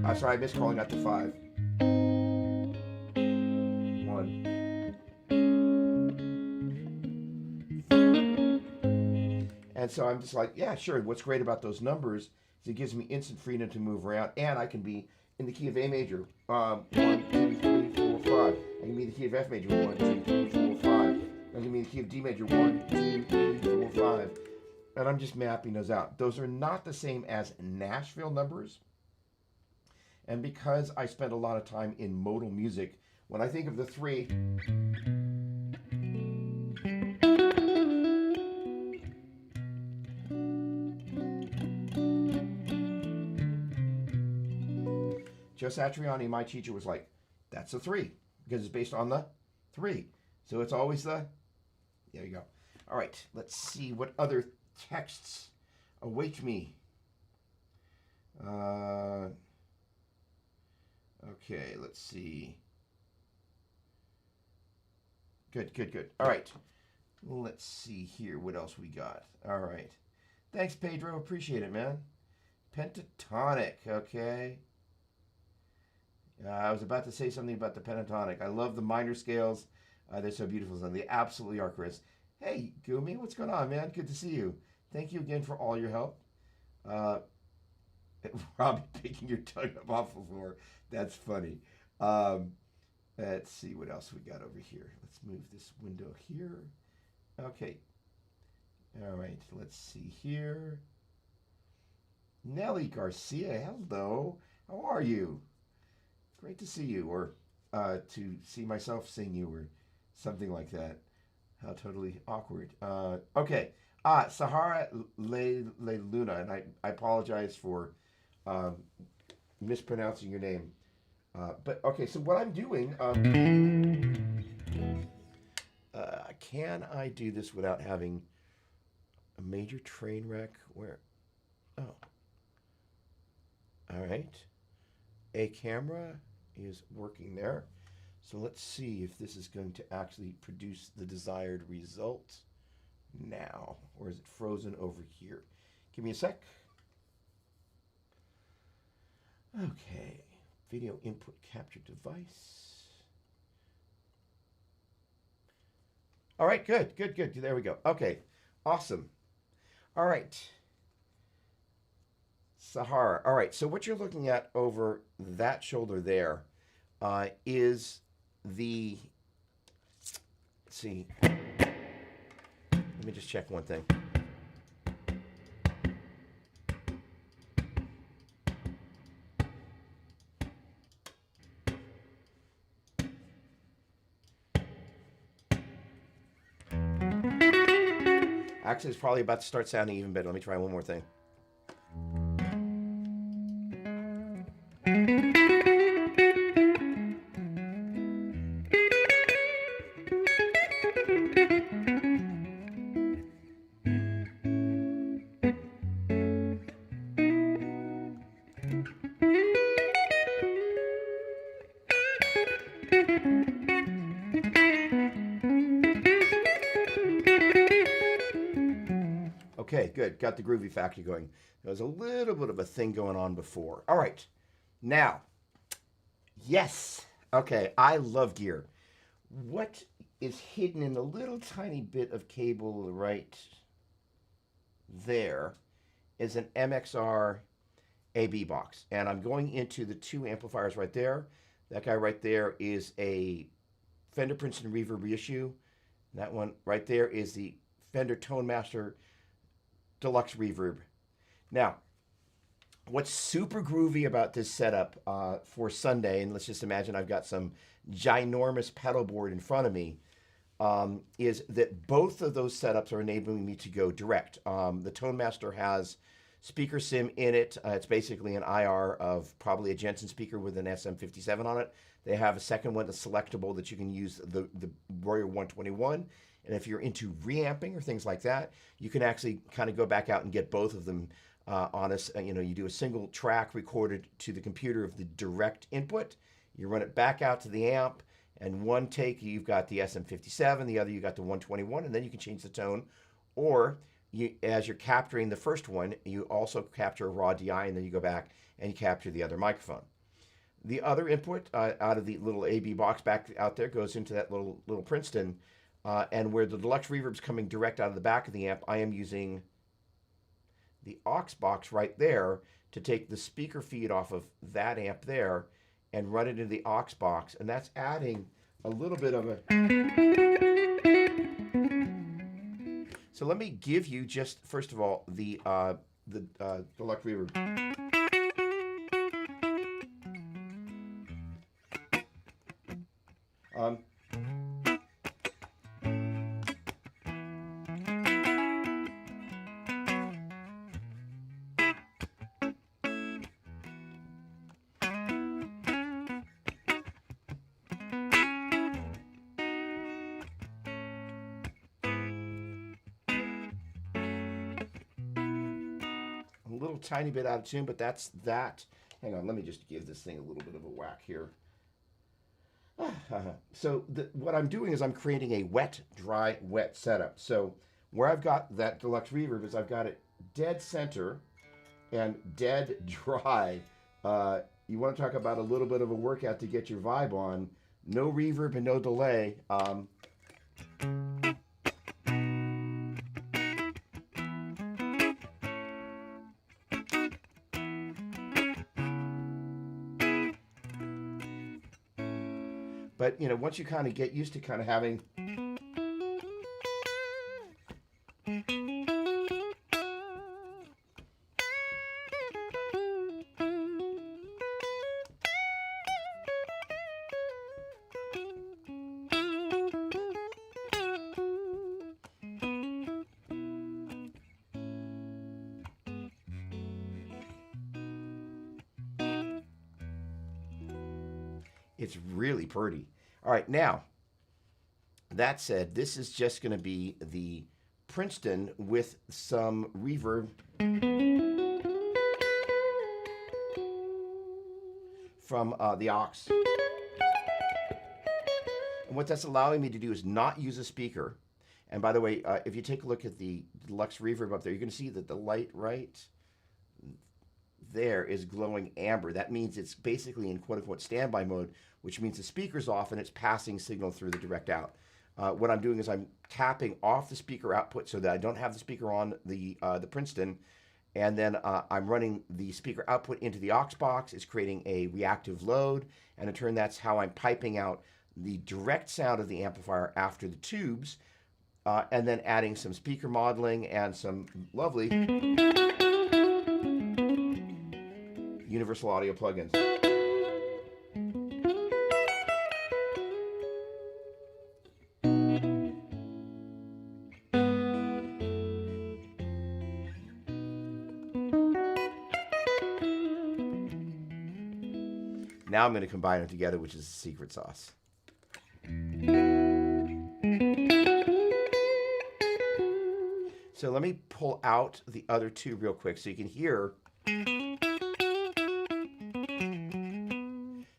I'm sorry, I missed calling out the 5. 1, And so I'm just like, yeah, sure. What's great about those numbers is it gives me instant freedom to move around, and I can be in the key of A major, 1, 2, 3, 4, 5. I can be in the key of F major, 1, 2, 3, 4, 5. I can be in the key of D major, 1, 2, 3, 4, 5. And I'm just mapping those out. Those are not the same as Nashville numbers. And because I spend a lot of time in modal music, when I think of the 3, Joe Satriani, my teacher, was like, that's a 3, because it's based on the 3. So it's always the, there you go. All right, let's see what other texts await me. Okay, let's see. Good. All right, let's see here what else we got. All right. Thanks, Pedro. Appreciate it, man. Pentatonic, okay. I was about to say something about the pentatonic. I love the minor scales. They're so beautiful. They absolutely are, Chris. Hey, Gumi, what's going on, man? Good to see you. Thank you again for all your help. Robbie picking your tongue up off the floor. That's funny. Let's see what else we got over here. Let's move this window here. Okay. All right, let's see here. Nelly Garcia, hello. How are you? Great to see you, or to see myself seeing you, or something like that. How totally awkward. Okay. Sahara Le Luna, and I apologize for mispronouncing your name. But okay, so what I'm doing, can I do this without having a major train wreck? Where? Oh. All right. A camera is working there. So let's see if this is going to actually produce the desired result now. Or is it frozen over here? Give me a sec. Okay. Video input capture device. All right, good. There we go. Okay, awesome. All right. Sahara. All right, so what you're looking at over that shoulder there is the, let's see, let me just check one thing. Actually, it's probably about to start sounding even better. Let me try one more thing. Okay, good. Got the groovy factor going. There was a little bit of a thing going on before. All right. Now, yes. Okay, I love gear. What is hidden in a little tiny bit of cable right there is an MXR AB box. And I'm going into the 2 amplifiers right there. That guy right there is a Fender Princeton Reverb reissue. That one right there is the Fender Tone Master Deluxe Reverb. Now, what's super groovy about this setup for Sunday, and let's just imagine I've got some ginormous pedal board in front of me, is that both of those setups are enabling me to go direct. The Tone Master has speaker sim in it. It's basically an IR of probably a Jensen speaker with an SM57 on it. They have a second one that's selectable that you can use the Royer 121. And if you're into reamping or things like that, you can actually kind of go back out and get both of them on us. You know, you do a single track recorded to the computer of the direct input. You run it back out to the amp, and one take you've got the SM57, the other you got the 121, and then you can change the tone. Or you, as you're capturing the first one, you also capture a raw DI, and then you go back and you capture the other microphone. The other input out of the little AB box back out there goes into that little Princeton. And where the Deluxe Reverb's coming direct out of the back of the amp, I am using the aux box right there to take the speaker feed off of that amp there and run it into the aux box, and that's adding a little bit of a. So let me give you just first of all the deluxe reverb. Um, a little tiny bit out of tune, but that's that. Hang on, let me just give this thing a little bit of a whack here. So what I'm doing is I'm creating a wet, dry, wet setup. So where I've got that deluxe reverb is I've got it dead center and dead dry. You want to talk about a little bit of a workout to get your vibe on. No reverb and no delay. But, you know, once you kind of get used to kind of having. It's really pretty. All right, now, that said, this is just going to be the Princeton with some reverb from the aux. And what that's allowing me to do is not use a speaker. And by the way, if you take a look at the deluxe reverb up there, you're going to see that the light right there is glowing amber. That means it's basically in quote-unquote standby mode, which means the speaker's off and it's passing signal through the direct out. What I'm doing is I'm tapping off the speaker output so that I don't have the speaker on the Princeton, and then I'm running the speaker output into the aux box. It's creating a reactive load, and in turn that's how I'm piping out the direct sound of the amplifier after the tubes, and then adding some speaker modeling and some lovely Universal Audio plugins. Now I'm going to combine them together, which is the secret sauce. So let me pull out the other two real quick so you can hear.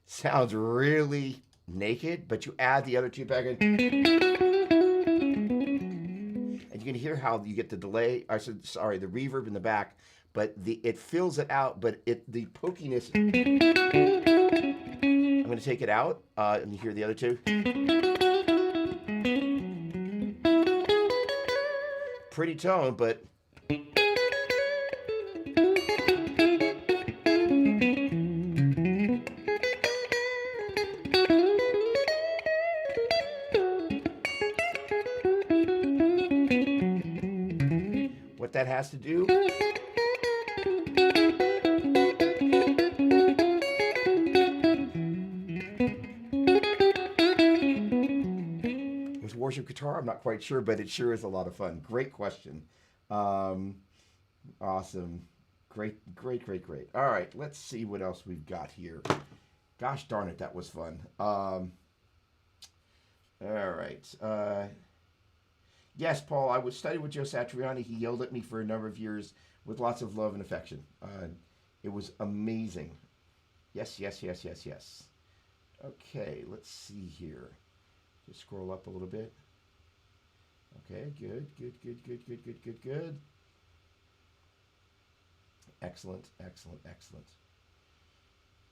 Sounds really naked, but you add the other two back in. And you can hear how you get the delay, the reverb in the back, but it fills it out, but the pokiness. I'm going to take it out and you hear the other two. Pretty tone, but what that has to do with Worship Guitar, I'm not quite sure, but it sure is a lot of fun. Great question. Awesome. Great. All right, let's see what else we've got here. Gosh darn it, that was fun. All right. Yes, Paul, I was studying with Joe Satriani. He yelled at me for a number of years with lots of love and affection. It was amazing. Yes. Okay, let's see here. Just scroll up a little bit. Okay, good. Excellent.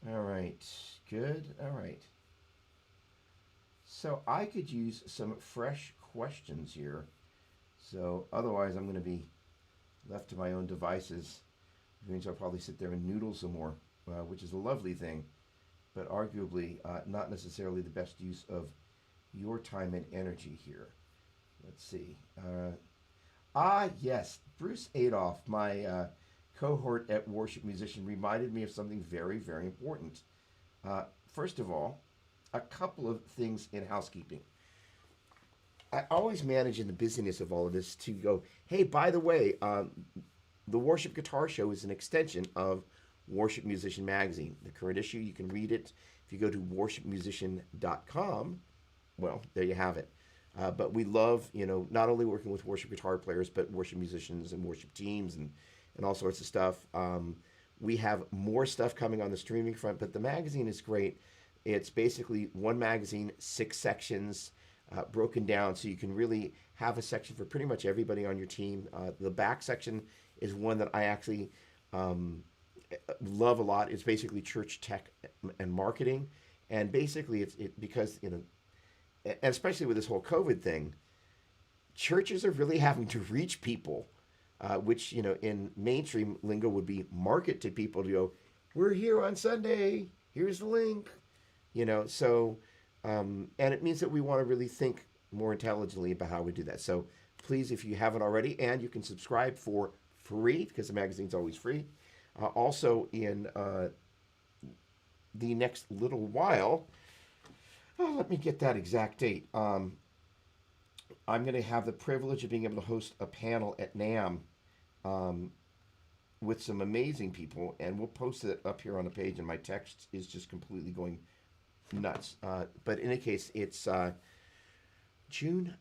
All right, good. All right. So I could use some fresh questions here. So otherwise I'm going to be left to my own devices, which means I'll probably sit there and noodle some more, which is a lovely thing, but arguably not necessarily the best use of your time and energy here. Let's see. Yes, Bruce Adolph, my cohort at Worship Musician, reminded me of something very, very important. First of all, a couple of things in housekeeping. I always manage in the busyness of all of this to go, hey, by the way, the Worship Guitar Show is an extension of Worship Musician Magazine. The current issue, you can read it if you go to worshipmusician.com. Well, there you have it. But we love, not only working with worship guitar players, but worship musicians and worship teams and all sorts of stuff. We have more stuff coming on the streaming front, but the magazine is great. It's basically one magazine, 6 sections, broken down, so you can really have a section for pretty much everybody on your team. The back section is one that I actually love a lot. It's basically church tech and marketing, and basically it's because and especially with this whole COVID thing, churches are really having to reach people, which in mainstream lingo would be market to people to go, we're here on Sunday, here's the link, so. And it means that we want to really think more intelligently about how we do that. So please, if you haven't already, and you can subscribe for free because the magazine's always free. Also, in the next little while, let me get that exact date. I'm going to have the privilege of being able to host a panel at NAMM with some amazing people, and we'll post it up here on the page, and my text is just completely going nuts. But in any case, it's June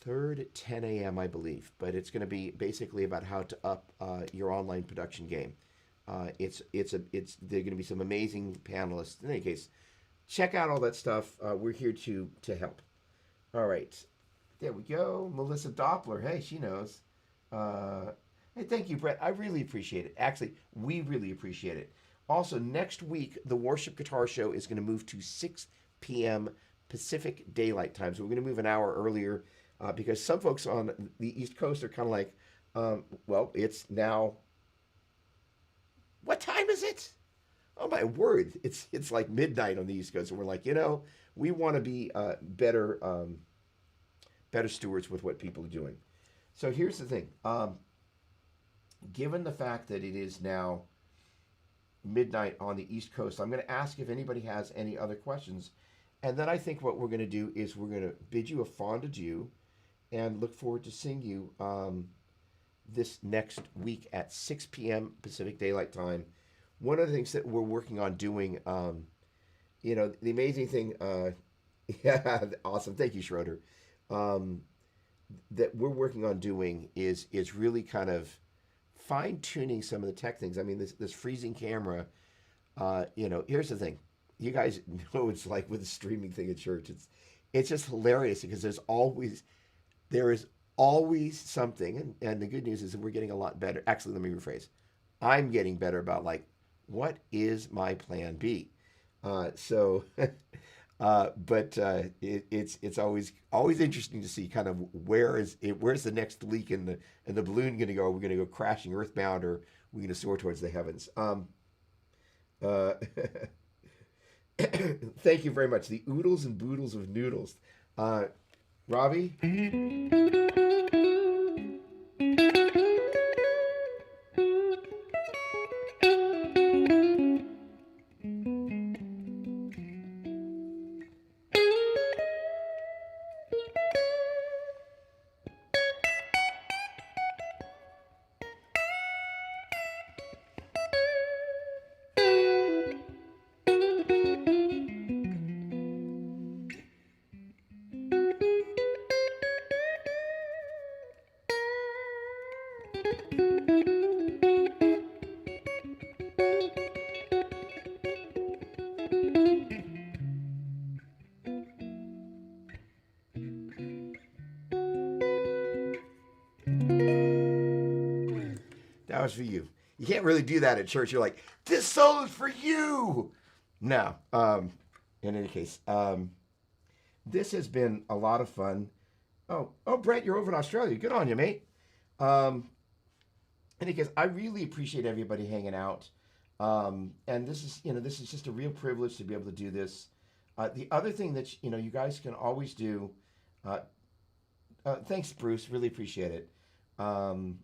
3rd at 10 a.m., I believe. But it's going to be basically about how to up your online production game. There are going to be some amazing panelists. In any case, check out all that stuff. We're here to help. All right, there we go. Melissa Doppler. Hey, she knows. Hey, thank you, Brett. I really appreciate it. Actually, we really appreciate it. Also, next week, the Worship Guitar Show is going to move to 6 p.m. Pacific Daylight Time. So we're going to move an hour earlier because some folks on the East Coast are kind of like, well, it's now, what time is it? Oh, my word. It's like midnight on the East Coast. And we're like, we want to be better stewards with what people are doing. So here's the thing. Given the fact that it is now midnight on the East Coast, I'm going to ask if anybody has any other questions. And then I think what we're going to do is we're going to bid you a fond adieu and look forward to seeing you this next week at 6 p.m. Pacific Daylight Time. One of the things that we're working on doing, the amazing thing, yeah, awesome. Thank you, Schroeder. That we're working on doing is really kind of fine-tuning some of the tech things. I mean, this freezing camera, here's the thing. You guys know it's like with the streaming thing at church. It's just hilarious because there is always something. And the good news is that we're getting a lot better. Actually, let me rephrase. I'm getting better about what is my plan B? It's always interesting to see kind of where's the next leak in the balloon going to go? Are we going to go crashing earthbound, or are we going to soar towards the heavens? Thank you very much. The oodles and boodles of noodles. Robbie? That was for you. You can't really do that at church. You're like, this solo is for you. No. In any case, this has been a lot of fun. Oh, Brett, you're over in Australia. Good on you, mate. Um, and because I really appreciate everybody hanging out. And this is, this is just a real privilege to be able to do this. The other thing that, you guys can always do, uh, thanks, Bruce, really appreciate it. Um,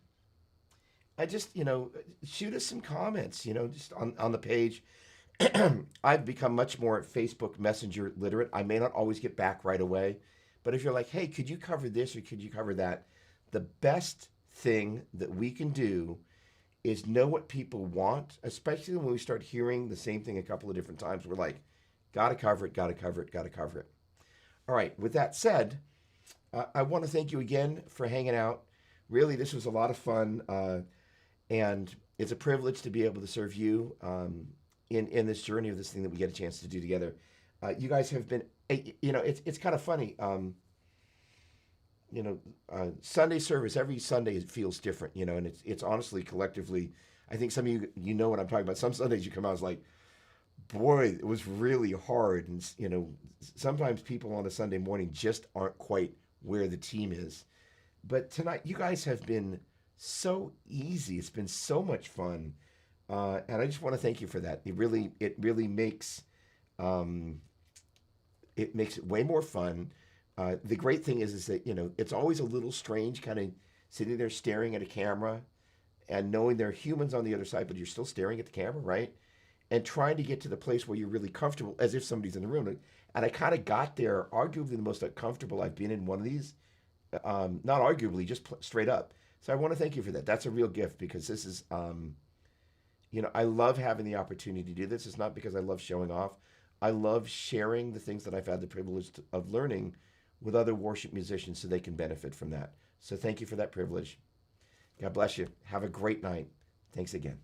I just, shoot us some comments, just on the page. I've become much more Facebook Messenger literate. I may not always get back right away, but if you're like, hey, could you cover this or could you cover that? The best thing that we can do is know what people want, especially when we start hearing the same thing a couple of different times. We're like, gotta cover it, gotta cover it, gotta cover it. All right, with that said, I want to thank you again for hanging out. Really, this was a lot of fun, and it's a privilege to be able to serve you in this journey of this thing that we get a chance to do together. You guys have been, it's kind of funny. Sunday service every Sunday it feels different, and it's honestly collectively. I think some of you know what I'm talking about. Some Sundays you come out as like, boy, it was really hard, and sometimes people on a Sunday morning just aren't quite where the team is. But tonight, you guys have been so easy. It's been so much fun, and I just want to thank you for that. It really um, makes it way more fun. The great thing is that it's always a little strange, kind of sitting there staring at a camera, and knowing there are humans on the other side, but you're still staring at the camera, right? And trying to get to the place where you're really comfortable, as if somebody's in the room. And I kind of got there, arguably the most uncomfortable I've been in one of these. Not arguably, just straight up. So I want to thank you for that. That's a real gift because this is, I love having the opportunity to do this. It's not because I love showing off. I love sharing the things that I've had the privilege of learning with other worship musicians so they can benefit from that. So thank you for that privilege. God bless you. Have a great night. Thanks again.